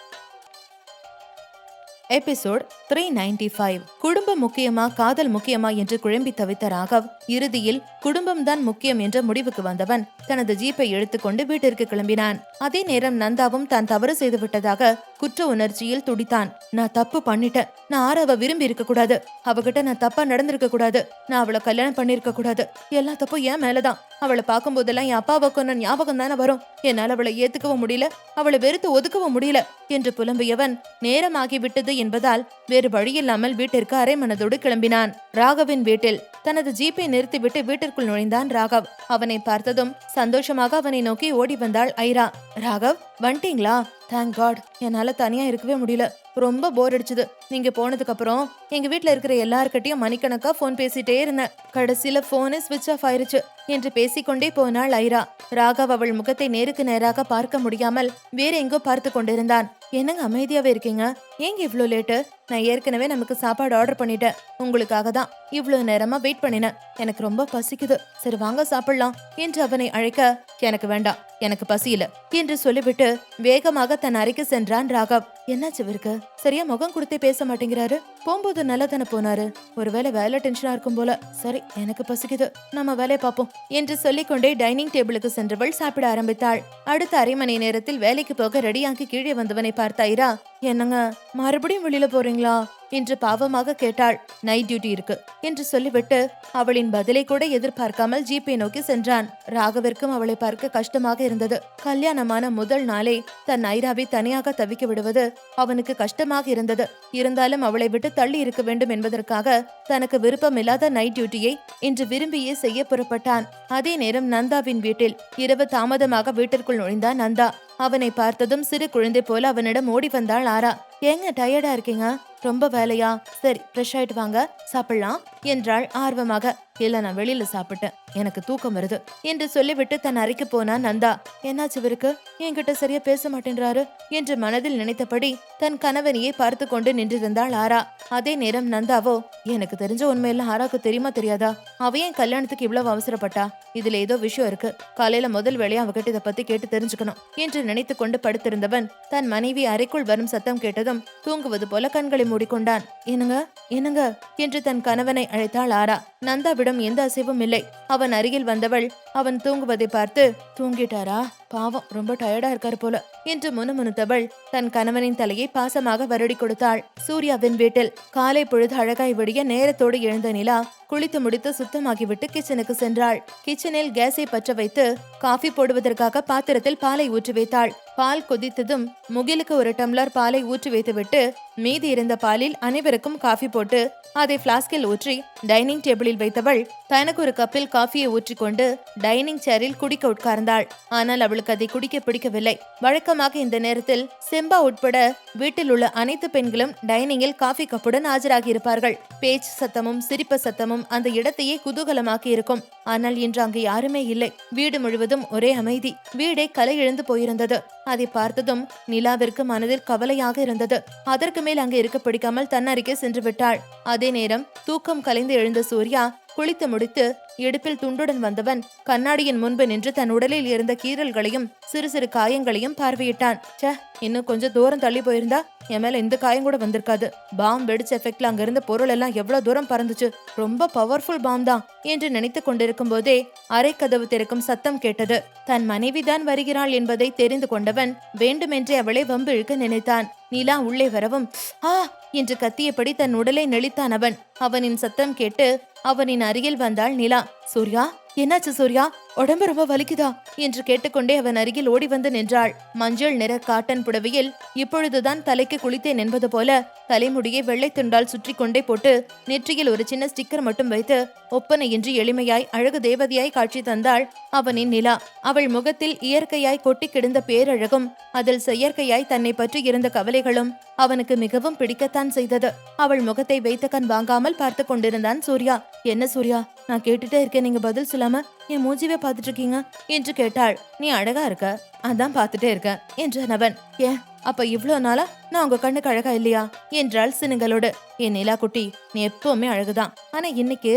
எபிசோட் 395. குடும்பம் முக்கியமா காதல் முக்கியமா என்று குழம்பி தவித்த ராகவ் இறுதியில் குடும்பம்தான் முக்கியம் என்ற முடிவுக்கு வந்தவன் தனது ஜீப்பை எடுத்துக்கொண்டு வீட்டிற்கு கிளம்பினான். அதே நேரம் நந்தாவும் தான் தவறு செய்து விட்டதாக குற்ற உணர்ச்சியில் துடித்தான். நான் தப்பு பண்ணிட்டேன். நான் ஆரவ விரும்பி இருக்க கூடாது. அவகிட்ட நான் தப்பா நடந்திருக்க கூடாது. நான் அவளை கல்யாணம் பண்ணிருக்க கூடாது. எல்லா தப்பும் என் மேலதான். அவளை பார்க்கும் போதெல்லாம் என் அப்பாவை கொன்ன ஞாபகம் தானே வரும். என்னால் அவளை ஏத்துக்கவும் முடியல, அவளை வெறுத்து ஒதுக்கவும் முடியல என்று புலம்பியவன் நேரமாகிவிட்டது என்பதால் வேறு வழியில்லாமல் வீட்டிற்கு அரை மனதோடு கிளம்பினான். ராகவின் வீட்டில் தனது ஜீப்பை நிறுத்திவிட்டு வீட்டிற்குள் நுழைந்தான் ராகவ். அவனை பார்த்ததும் சந்தோஷமாக அவனை நோக்கி ஓடி வந்தாள் ஐரா. ராகவ், வந்துட்டீங்களா? Thank God. என்னால தனியா இருக்கவே முடியல. ரொம்ப போர் அடிச்சுது. நீங்க போனதுக்கு அப்புறம் எங்க வீட்டுல இருக்கிற எல்லார்கிட்டயும் மணிக்கணக்கா போன் பேசிட்டே இருந்தேன். கடைசியில போனே ஸ்விட்ச் ஆஃப் ஆயிருச்சு. என்று பேசிக்கொண்டே போனாள் ஐரா. ராகவ் அவள் முகத்தை நேருக்கு நேராக பார்க்க முடியாமல் வேற எங்கோ பார்த்து கொண்டிருந்தான். என்னங்க அமைதியாவே இருக்கீங்க? ஏங்க இவ்ளோ லேட்டு? நான் ஏற்கனவே நமக்கு சாப்பாடு ஆர்டர் பண்ணிட்டேன். உங்களுக்காக தான் இவ்வளவு நேரமா வெயிட் பண்ணினேன். எனக்கு ரொம்ப பசிக்குது. சரி வாங்க சாப்பிடலாம் என்று அவனை அழைக்க, எனக்கு வேண்டாம், எனக்கு பசியில என்று சொல்லிவிட்டு வேகமாக தன் அறைக்கு சென்றான் ராகவ். என்னாச்சு இவருக்கு? சரியா முகம் கொடுத்தே பேச மாட்டேங்கிறாரு. போகும்போது நல்லா தானே போனாரு. ஒருவேளை வேலை டென்ஷனா இருக்கும் போல. சரி எனக்கு பசிக்குது, நம்ம வேலையை பார்ப்போம் என்று சொல்லிக்கொண்டே டைனிங் டேபிளுக்கு சென்றவள் சாப்பிட ஆரம்பித்தாள். அடுத்த அரை மணி நேரத்தில் வேலைக்கு போக ரெடியாக்கி கீழே வந்தவனை பார்த்த ஐரா, என்னங்க மறுபடியும் வெளியில போறீங்களா என்று பாவமாக கேட்டாள். நைட் டியூட்டி இருக்கு என்று சொல்லிவிட்டு அவளின் பதிலை கூட எதிர்பார்க்காமல் ஜீப்பை நோக்கி சென்றான். ராகவிற்கும் அவளை பார்க்க கஷ்டமாக இருந்தது. கல்யாணமான முதல் நாளே தன் ஐராவை தனியாக தவிக்க விடுவது அவனுக்கு கஷ்டமாக இருந்தது. இருந்தாலும் அவளை விட்டு தள்ளி இருக்க வேண்டும் என்பதற்காக தனக்கு விருப்பமில்லாத நைட் டியூட்டியை இன்று விரும்பியே செய்ய புறப்பட்டான். அதே நேரம் நந்தாவின் வீட்டில் இரவு தாமதமாக வீட்டிற்குள் நுழைந்தான் நந்தா. அவனை பார்த்ததும் சிறு குழந்தை போல அவனிடம் ஓடி வந்தாள் ஆரா. ஏங்க டயர்டா இருக்கீங்க? ரொம்ப வேலையா? சரி ஃப்ரெஷ் ஆயிட்டு வாங்க, சாப்பிடலாம் என்றாள் ஆர்வமாக. இல்ல நான் வெளியில சாப்பிட்டேன், எனக்கு தூக்கம் வருது என்று சொல்லிவிட்டு தன் அறைக்கு போனான் நந்தா. என்னாச்சு இவருக்கு? என்கிட்ட சரியா பேச மாட்டேன்றாரு என்று மனதில் நினைத்தபடி தன் கணவனையே பார்த்து கொண்டு நின்றிருந்தாள் ஆரா. அதே நேரம் நந்தாவோ, எனக்கு தெரிஞ்ச உண்மையெல்லாம் ஆராக்கு தெரியுமா தெரியாதா? அவ ஏன் கல்யாணத்துக்கு இவ்வளவு அவசரப்பட்டா? இதுல ஏதோ விஷயம் இருக்கு. காலையில முதல் வேலையா அவகிட்ட இதை பத்தி கேட்டு தெரிஞ்சுக்கணும் என்று நினைத்து கொண்டு படுத்திருந்தவன் தன் மனைவி அறைக்குள் வரும் சத்தம் கேட்டதும் தூங்குவது போல கண்களை மூடிக்கொண்டான். என்னங்க என்னங்க என்று தன் கணவனை அழைத்தாள் ஆரா. நந்தாவிடம் எந்த அசைவும் இல்லை. அவன் அருகில் வந்தவள் அவன் தூங்குவதை பார்த்து, தூங்கிட்டாரா? பாவம் ரொம்ப டயர்டா இருக்காரு போல என்று முணுமுணுத்தவள் தன் கணவனின் தலையை பாசமாக வருடி கொடுத்தாள். சூர்யாவின் வீட்டில் காலை பொழுது அழகாய் விடிய நேரத்தோடு எழுந்த நிலா குளித்து முடித்து சுத்தமாகிவிட்டு கிச்சனுக்கு சென்றாள். கிச்சனில் கேஸை பற்ற வைத்து காஃபி போடுவதற்காக பாத்திரத்தில் பாலை ஊற்றி வைத்தாள். பால் கொதித்ததும் முகிலுக்கு ஒரு டம்ளர் பாலை ஊற்றி வைத்துவிட்டு மீதி இருந்த பாலில் அனைவருக்கும் காஃபி போட்டு அதை பிளாஸ்கில் ஊற்றி டைனிங் டேபிளில் வைத்தவள் தனக்கு ஒரு கப்பில் காஃபியை ஊற்றிக்கொண்டு டைனிங் சேரில் குடிக்க உட்கார்ந்தாள். ஆனால் அவளுக்கு அதை குடிக்க பிடிக்கவில்லை. வழக்கமாக இந்த நேரத்தில் செம்பா உட்பட வீட்டில் உள்ள அனைத்து பெண்களும் டைனிங்கில் காஃபி கப்புடன் ஆஜராகி இருப்பார்கள். பேச்சு சத்தமும் சிரிப்பு சத்தமும் அந்த இடத்தையே குதூகலமாக்கி இருக்கும். ஆனால் இன்று அங்கு யாருமே இல்லை. வீடு முழுவதும் ஒரே அமைதி. வீடே கலை இழந்து போயிருந்தது. அதை பார்த்ததும் நிலாவிற்கு மனதில் கவலையாக இருந்தது. அதற்கு மேல் அங்கு இருக்க பிடிக்காமல் தன்னருகே சென்று விட்டாள். அதே நேரம் தூக்கம் கலைந்து எழுந்த சூர்யா குளித்து முடித்து இடுப்பில் துண்டுடன் வந்தவன் கண்ணாடியின் முன்பு நின்று தன் உடலில் இருந்த கீறல்களையும் சிறு சிறு காயங்களையும் பார்வையிட்டான். சே, இன்னும் கொஞ்சம் தூரம் தள்ளி போயிருந்தா என் மேல இந்த காயம் கூட வந்திருக்காது. பாம் வெடிச்ச எஃபெக்ட்ல அங்க இருந்த பொருள் எல்லாம் எவ்வளவு தூரம் பறந்துச்சு. ரொம்ப பவர்ஃபுல் பாம் தான் என்று நினைத்து கொண்டிருக்கும் போதே அரை கதவு திறக்கும் சத்தம் கேட்டது. தன் மனைவிதான் வருகிறாள் என்பதை தெரிந்து கொண்டவன் வேண்டுமென்றே அவளை வம்பிழுக்க நினைத்தான். நிலா உள்ளே வரவும் ஆ என்று கத்தியபடி தன் உடலை நெளித்தான் அவன். அவனின் சத்தம் கேட்டு அவனின் அருகில் வந்தாள் நிலா. சூர்யா, என்னாச்சு சூர்யா? உடம்பு ரொம்ப வலிக்குதா என்று கேட்டுக்கொண்டே அவன் அருகில் ஓடி வந்து நின்றாள். மஞ்சள் நிற காட்டன் புடவையில் இப்பொழுதுதான் தலைக்கு குளித்தேன் என்பது போல தலைமுடியை வெள்ளை துண்டால் சுற்றி கொண்டே போட்டு நெற்றியில் ஒரு சின்ன ஸ்டிக்கர் மட்டும் வைத்து ஒப்பனையின்றி எளிமையாய் அழகு தேவதையாய் காட்சி தந்தாள் அவனின் நிலா. அவள் முகத்தில் இயற்கையாய் கொட்டி கிடந்த பேரழகும் அதில் செயற்கையாய் தன்னை பற்றி இருந்த கவலைகளும் அவனுக்கு மிகவும் பிடிக்கத்தான் செய்தது. அவள் முகத்தை வைத்த கண் வாங்காமல் பார்த்து கொண்டிருந்தான் சூர்யா. என்ன சூர்யா, நான் கேட்டுட்டே இருக்கேன், நீங்க பதில் சொல்லாம என் மூஞ்சிவே பார்த்துட்டு இருக்கீங்க என்று கேட்டாள். நீ அழகா இருக்க, அதான் பார்த்துட்டே இருக்க என்றான் அவன். ஏன் அப்ப இவ்வளவு நாளா நான் உங்க கண்ணுக்கு அழகா இல்லையா என்றாள் சினுங்களோடு. என் நிலா குட்டி, நீ எப்பவுமே அழகுதான். ஆனா இன்னைக்கு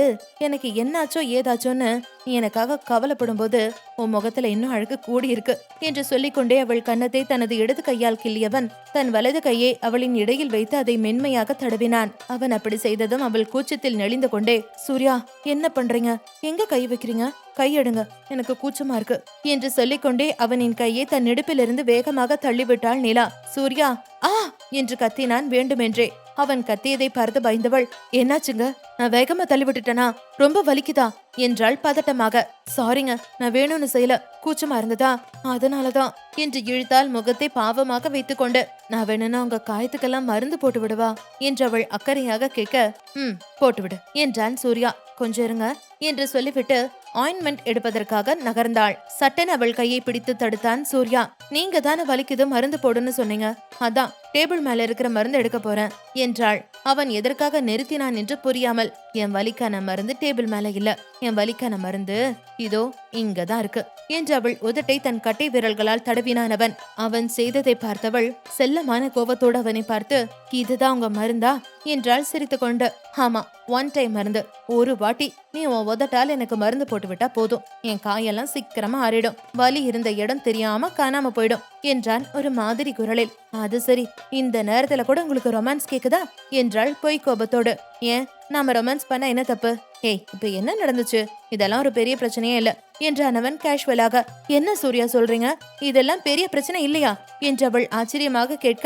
எனக்கு என்னாச்சோ ஏதாச்சோன்னு நீ எனக்காக கவலைப்படும் போது உன் முகத்துல இன்னும் அழகு கூடி இருக்கு என்று சொல்லிக்கொண்டே அவள் கன்னத்தை தனது இடது கையால் கிள்ளியவன் தன் வலது கையை அவளின் இடையில் வைத்து அதை மென்மையாக தடவினான். அவன் அப்படி செய்ததும் அவள் கூச்சத்தில் நெளிந்து கொண்டே, சூர்யா என்ன பண்றீங்க? எங்க கை வைக்கிறீங்க? கையெடுங்க, எனக்கு கூச்சமா இருக்கு என்று சொல்லிக்கொண்டே அவனின் கையை தன் இடுப்பிலிருந்து வேகமாக தள்ளிவிட்டாள் நிலா. சூர்யா ஆ என்று கத்தினான் வேண்டுமென்றே. அவன் கத்தியதை பார்த்து பயந்தவள், என்னாச்சுங்க? நான் வேகமா தள்ளி விட்டுட்டனா? ரொம்ப வலிக்குதா என்றாள் பதட்டமாக. சாரிங்க, நான் வேணும்னு செய்யல, கூச்சமா இருந்ததா, அதனாலதான் என்று இழுத்தால் முகத்தை பாவமாக வைத்துக் கொண்டு. நான் வேணும்னா உங்க காயத்துக்கெல்லாம் மருந்து போட்டு விடுவா என்று அவள் அக்கறையாக கேட்க, போட்டு விடு என்றான் சூர்யா. கொஞ்சம் இருங்க என்று சொல்லிவிட்டு ஆயின்மெண்ட் எடுப்பதற்காக நகர்ந்தாள். சட்டன் அவள் கையை பிடித்து தடுத்தான் சூர்யா. நீங்க தானே வலிக்குது மருந்து போடுன்னு சொன்னீங்க, அதான் டேபிள் மேல இருக்கிற மருந்து எடுக்க போறேன் என்றாள். அவன் எதற்காக நிறுத்தினான் என்று புரியாமல், என் வலிக்கான மருந்து டேபிள் மேல இல்ல, என் வலிக்கான மருந்து இதோ இங்கதான் இருக்கு என்று அவள் உதட்டை தன் கட்டை விரல்களால் தடவினான். அவன் செய்ததை பார்த்தவள் செல்லமான கோபத்தோடு அவனை பார்த்து, இதுதான் உங்க மருந்தா என்றாள் சிரித்து கொண்டு. ஆமா, ஒன் டைம் மருந்து. ஒரு வாட்டி நீ உன் உதட்டால் எனக்கு மருந்து போட்டு விட்டா போதும், என் காயெல்லாம் சீக்கிரமா ஆறிடும், வலி இருந்த இடம் தெரியாம காணாம போயிடும் என்றான் ஒரு மாதிரி குரலில். அது சரி, இந்த நேரத்துல கூட உங்களுக்கு ரொமான்ஸ் கேக்குதா என்றாள் பொய் கோபத்தோடு. ஏன், நாம ரொமான்ஸ் பண்ண என்ன தப்பு? ஏய், இப்ப என்ன நடந்துச்சு? இதெல்லாம் ஒரு பெரிய பிரச்சனையே இல்ல என்றானவன் கேஷுவலாக. என்ன சூர்யா சொல்றீங்க? இதெல்லாம் பெரிய பிரச்சனை இல்லையா என்று அவள் ஆச்சரியமாக கேட்க,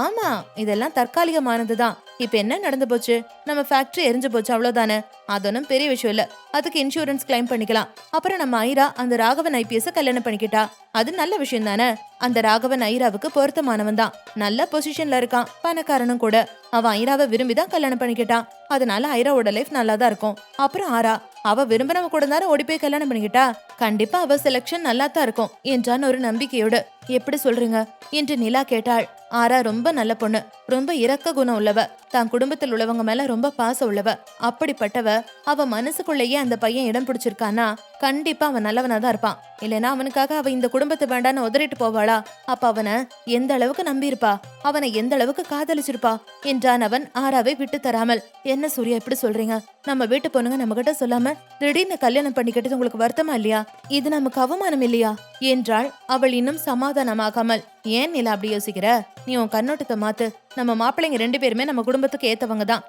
ஆமா, இதெல்லாம் தற்காலிகமானதுதான். இப்ப என்ன நடந்து போச்சு? நம்ம ஃபேக்டரி எரிஞ்சு போச்சு, அவ்வளவுதானே. அதொன்னும் பெரிய விஷயம் இல்ல. அதுக்கு இன்சூரன்ஸ் கிளைம் பண்ணிக்கலாம். அப்புறம் நம்ம ஐரா அந்த ராகவன் ஐபிஎஸ் கல்யாணம் பண்ணிக்கிட்டா, அது நல்ல விஷயம் தானே. அந்த ராகவன் ஐராவுக்கு பொருத்தமானவன் தான், நல்ல பொசிஷன்ல இருக்கான், பணக்காரனும் கூட. அவன் ஐராவை விரும்பிதான் கல்யாணம் பண்ணிக்கிட்டான், அதனால ஐராவோட லைஃப் நல்லா தான் இருக்கும். அப்புறம் ஆரா அவ விரும்பினவ கூட தானே ஓடி போய் கல்யாணம் பண்ணிக்கிட்டா, கண்டிப்பா அவ செலக்ஷன் நல்லா தான் இருக்கும் என்றான் ஒரு நம்பிக்கையோடு. எப்படி சொல்றீங்க என்று நிலா கேட்டாள். ஆரா ரொம்ப நல்ல பொண்ணு, ரொம்ப இரக்க குணம் உள்ளவ, தான் குடும்பத்தில் உள்ளவங்க மேல ரொம்ப பாசம் உள்ளவ. அப்படிப்பட்டவ அவ மனசுக்குள்ளேயே அந்த பையன் இடம் பிடிச்சிருக்கானா கண்டிப்பா அவன் நல்லவனாதான் இருப்பான். இல்லைன்னா அவனுக்காக அவ இந்த குடும்பத்தை வேண்டான்னு உதறிட்டு போவாளா? அப்ப அவனை எந்த அளவுக்கு நம்பியிருப்பா, அவனை எந்த அளவுக்கு காதலிச்சிருப்பா என்றான் அவன் ஆராவை விட்டு தராமல். என்ன சூர்யா இப்படி சொல்றீங்க? நம்ம வீட்டு பொண்ணுங்க நம்ம கிட்ட சொல்லாம திடீர்னு கல்யாணம் பண்ணிக்கிட்டது உங்களுக்கு வருத்தமா இல்லையா? இது நமக்கு அவமானம் இல்லையா என்றாள் அவள் இன்னும் சமாதானமாகாமல். ஏன் நிலா அப்படி யோசிக்கிற? நீ உன் கண்ணோட்டத்தை மாத்து. நம்ம மாப்பிள்ளைங்க 2 பேருமே நம்ம குடும்பத்துக்கு ஏத்தவங்க தான்.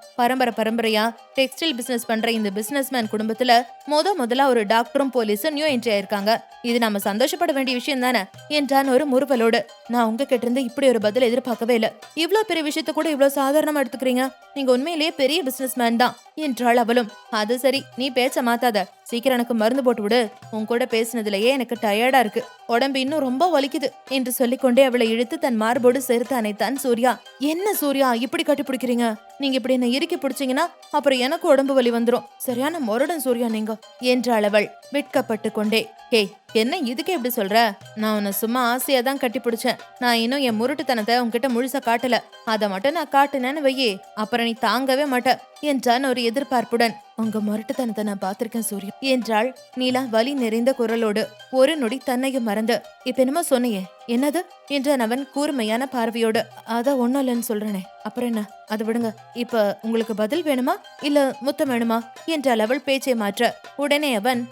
பரம்பரையா டெக்ஸ்டைல் பிசினஸ் பண்ற இந்த பிசினஸ்மேன் குடும்பத்துல முதல்ல ஒரு டாக்டரும் போலீஸும் நியூ என்ட்ரி ஆயிருக்காங்க. இது நம்ம சந்தோஷப்பட வேண்டிய விஷயம் தானே என்றான் ஒரு முறுவலோடு. நான் உங்ககிட்ட இருந்து இப்படி ஒரு பதில் எதிர்பார்க்கவே இல்ல. இவ்ளோ பெரிய விஷயத்த கூட இவ்ளோ சாதாரணமா எடுத்துக்கிறீங்க. நீங்க உண்மையிலேயே பெரிய பிசினஸ்மேன் தான் என்றாள் அவளும். அது சரி, நீ பேச்ச மாத்தாத. சீக்கிரம் எனக்கு மருந்து போட்டு விடு. உன் கூட பேசினதுலயே எனக்கு டயர்டா இருக்கு, உடம்பு இன்னும் ரொம்ப வலிக்குது என்று சொல்லிக்கொண்டே அவளை இழுத்து தன் மார்போடு சேர்த்து அணைத்தான் சூர்யா. என்ன சூர்யா இப்படி கட்டி பிடிக்கிறீங்க? நீங்க இப்படி என்ன இறுக்கி பிடிச்சீங்கன்னா அப்புறம் எனக்கு உடம்பு வலி வந்துரும். சரியான முரடன் சூர்யா நீங்க என்றாள் அவள் வெட்கப்பட்டு கொண்டே. ஹே, என்ன இதுக்கே இப்படி சொல்ற? நான் உன்னை சும்மா ஆசையா தான் கட்டி பிடிச்சேன். நான் இன்னும் என் முரட்டுத்தனத்தை உன்கிட்ட முழுசா காட்டல. அதை மட்டும் நான் காட்டுனேன்னு வையே, அப்புறம் நீ தாங்கவே மாட்ட என்றான் ஒரு எதிர்பார்ப்புடன். உங்க முரட்டுத்தனத்தை நான் பாத்திருக்கேன் சூர்யா என்றாள் நீலா வலி நிறைந்த குரலோடு. ஒரு நொடி தன்னையும் மறந்து, இப்ப என்னமோ சொன்னியே, என்னது என்றான் அவன் கூர்மையான பார்வையோடு. அதான் ஒன்னும் இல்லைன்னு சொல்றேனே, அப்புறம் என்ன, அது விடுங்க. இப்ப உங்களுக்கு பதில் வேணுமா இல்ல முத்தம் வேணுமா என்றாள் அவள் பேச்சை மாற்ற. உடனே அவன்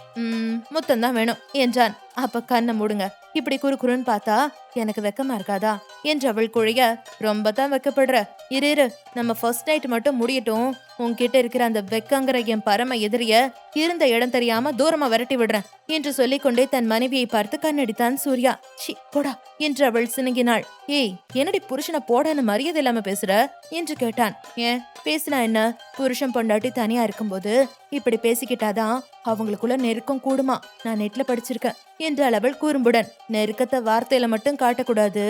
முத்தம் தான் வேணும் என்றான். அப்ப கண்ணை மூடுங்க. இப்படி குறுக்குறுன்னு பார்த்தா எனக்கு வெக்கமா இருக்காதா என்று அவள் குழைய. ரொம்ப தான் வெக்கப்படுற. இரு, நம்ம ஃபர்ஸ்ட் நைட் மட்டும் முடியட்டும். உன்கிட்ட இருக்கிற அந்த வெக்கங்கிற என் பரம எதிரிய இருந்த இடம் தெரியாம தூரமா விரட்டி விடுறேன் என்று சொல்லிக்கொண்டே தன் மனைவியை பார்த்து கண்ணடித்தான் சூர்யா. சி போடா என்று அவள் சினுங்கினாள். ஏய், என்னடி புருஷனை போடான்னு மரியாதை இல்லாம பேசுற என்று கேட்டான். ஏன் பேசினா என்ன? புருஷன் பொண்டாட்டி தனியா இருக்கும்போது இப்படி பேசிக்கிட்டாதான் அவங்களுக்குள்ள நெருக்கம் கூடுமா, நான் நெட்ல படிச்சிருக்கேன் என்றாள் அவள் கூறும்புடன். நெருக்கத்தை வார்த்தையில மட்டும் காட்டக்கூடாது,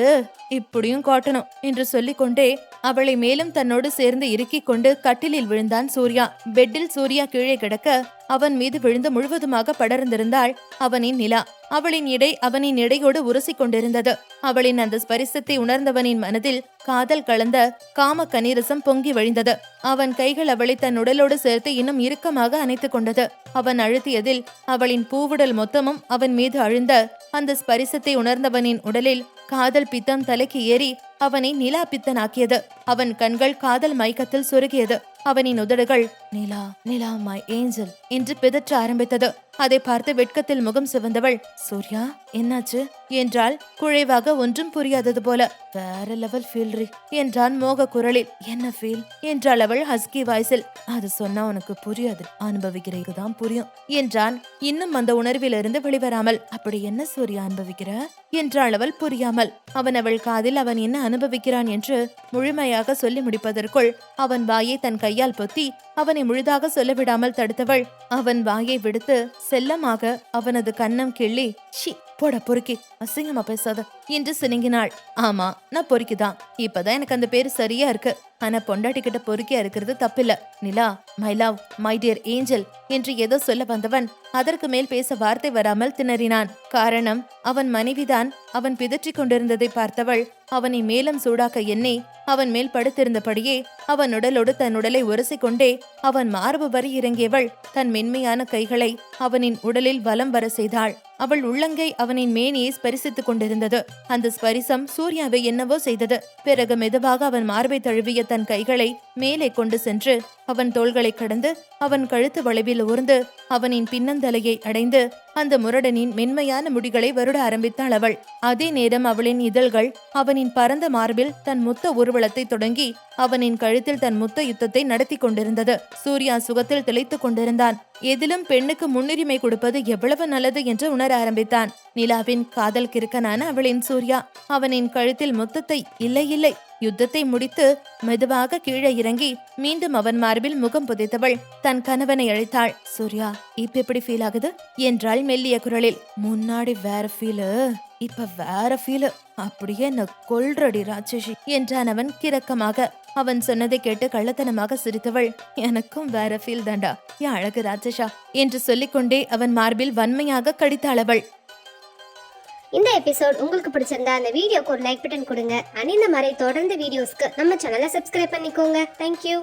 இப்படியும் காட்டணும் என்று சொல்லிக்கொண்டே அவளை மேலும் தன்னோடு சேர்ந்து இறுக்கிக் கொண்டு கட்டிலில் விழுந்தான் சூர்யா. பெட்டில் சூர்யா கீழே கிடக்க அவன் மீது விழுந்து முழுவதுமாக படர்ந்திருந்தாள் அவனின் நிலா. அவளின் இடை அவனின் இடையோடு உரசி கொண்டிருந்தது. அவளின் அந்த ஸ்பரிசத்தை உணர்ந்தவனின் மனதில் காதல் கலந்த காம கனிரசம் பொங்கி வழிந்தது. அவன் கைகள் அவளை தன் உடலோடு சேர்த்து இன்னும் இறுக்கமாக அணைத்துக் கொண்டது. அவன் அழுத்தியதில் அவளின் பூவுடல் மொத்தமும் அவன் மீது அழுந்த அந்த ஸ்பரிசத்தை உணர்ந்தவனின் உடலில் காதல் பித்தம் தலைக்கு ஏறி அவனை நிலா பித்தனாக்கியது. அவன் கண்கள் காதல் மயக்கத்தில் சுருகியது. அவனின் உதடுகள் நிலா நிலா மை ஏஞ்சல் என்று பிதற்ற ஆரம்பித்தது. அதை பார்த்து வெட்கத்தில் முகம் சிவந்தவள், சூர்யா என்னாச்சு என்றால் குழைவாக ஒன்றும் புரியாதது போல. வேற லெவல் ஃபீல்ரி என்றான் மோக குரலில். என்ன ஃபீல் என்றாள் அவள் ஹஸ்கி வாய்ஸில். அது சொன்னா உனக்கு புரியாது, அனுபவிக்கிறதுதான் புரியும் என்றான் இன்னும் அந்த உணர்விலிருந்து வெளிவராமல். அப்படி என்ன சூர்யா அனுபவிக்கிற என்றாள் அவள் புரியாமல். அவள் காதில் அவன் என்ன அனுபவிக்கிறான் என்று முழுமையாக சொல்லி முடிப்பதற்குள் அவன் வாயை தன் கையால் பொத்தி அவனை முழுதாக சொல்லவிடாமல் தடுத்தவள் அவன் வாயை விடுத்து செல்லமாக அவனது கன்னம் கிள்ளி, ஷி போட பொறுக்கி, அசிங்கமா பேசாத என்று சினுங்கினாள். ஆமா, நான் பொறுக்கிதான். இப்பதான் எனக்கு அந்த பேரு சரியா இருக்கு. ஆனா பொண்டாட்டி கிட்ட பொறுக்கியா இருக்கிறது தப்பில்ல. Nila, my love, my dear angel என்று ஏதோ சொல்ல வந்தவன் அதற்கு மேல் பேச வார்த்தை வராமல் திணறினான். காரணம், அவன் மனைவிதான். அவன் பிதற்றிக் கொண்டிருந்ததை பார்த்தவள் அவனை மேலும் சூடாக்க எண்ணி அவன் மேல் படுத்திருந்தபடியே அவன் உடலோடு தன் உடலை உரசிக்கொண்டே அவன் மார்பு வரை இறங்கியவள் தன் மென்மையான கைகளை அவனின் உடலில் வலம் வர செய்தாள். அவள் உள்ளங்கை அவனின் மேனியை ஸ்பரிசித்துக் கொண்டிருந்தது. அந்த ஸ்பரிசம் சூர்யாவை என்னவோ செய்தது. பிறகு மெதுவாக அவன் மார்பை தழுவிய தன் கைகளை மேலே கொண்டு சென்று அவன் தோள்களை கடந்து அவன் கழுத்து வளைவில் ஊர்ந்து அவனின் பின்னந்தலையை அடைந்து அந்த முரடனின் மென்மையான முடிகளை வருட ஆரம்பித்தாள் அவள். அதே நேரம் அவளின் இதழ்கள் அவனின் பரந்த மார்பில் தன் முத்த ஊர்வலத்தை தொடங்கி அவனின் கழுத்தில் தன் முத்த யுத்தத்தை நடத்தி கொண்டிருந்தது. சூர்யா சுகத்தில் திளைத்துக் கொண்டிருந்தான். எதிலும் பெண்ணுக்கு முன்னுரிமை கொடுப்பது எவ்வளவு நல்லது என்று உணர ஆரம்பித்தான். நிலாவின் காதல் கிறுக்கனான அவளின் சூர்யா அவனின் கழுத்தில் முத்தத்தை இல்லை யுத்தத்தை முடித்து மெதுவாக கீழே இறங்கி மீண்டும் அவன் மார்பில் முகம் புதைத்தவள் தன் கணவனை அழைத்தாள். சூர்யா, இப்ப எப்படி ஃபீல் ஆகுது என்றாள் மெல்லிய குரலில். முன்னாடி வேற ஃபீலு, இப்ப வேற ஃபீலு, அப்படியே என்ன கொல்றடி ராட்சசி என்றான் அவன் கிறக்கமாக. அவன் சொன்னதை கேட்டு கள்ளத்தனமாக சிரித்தவள், எனக்கும் வேற ஃபீல் தாண்டா என் அழகு ராட்சசா என்று சொல்லிக்கொண்டே அவன் மார்பில் வன்மையாக கடித்தாள் அவள். இந்த எபிசோட் உங்களுக்கு பிடிச்சிருந்தா அந்த வீடியோக்கு ஒரு லைக் பட்டன் கொடுங்க. அண்ட் இந்த மாதிரி தொடர்ந்து வீடியோஸ்க்கு நம்ம சேனலை சப்ஸ்கிரைப் பண்ணிக்கோங்க. தேங்க்யூ.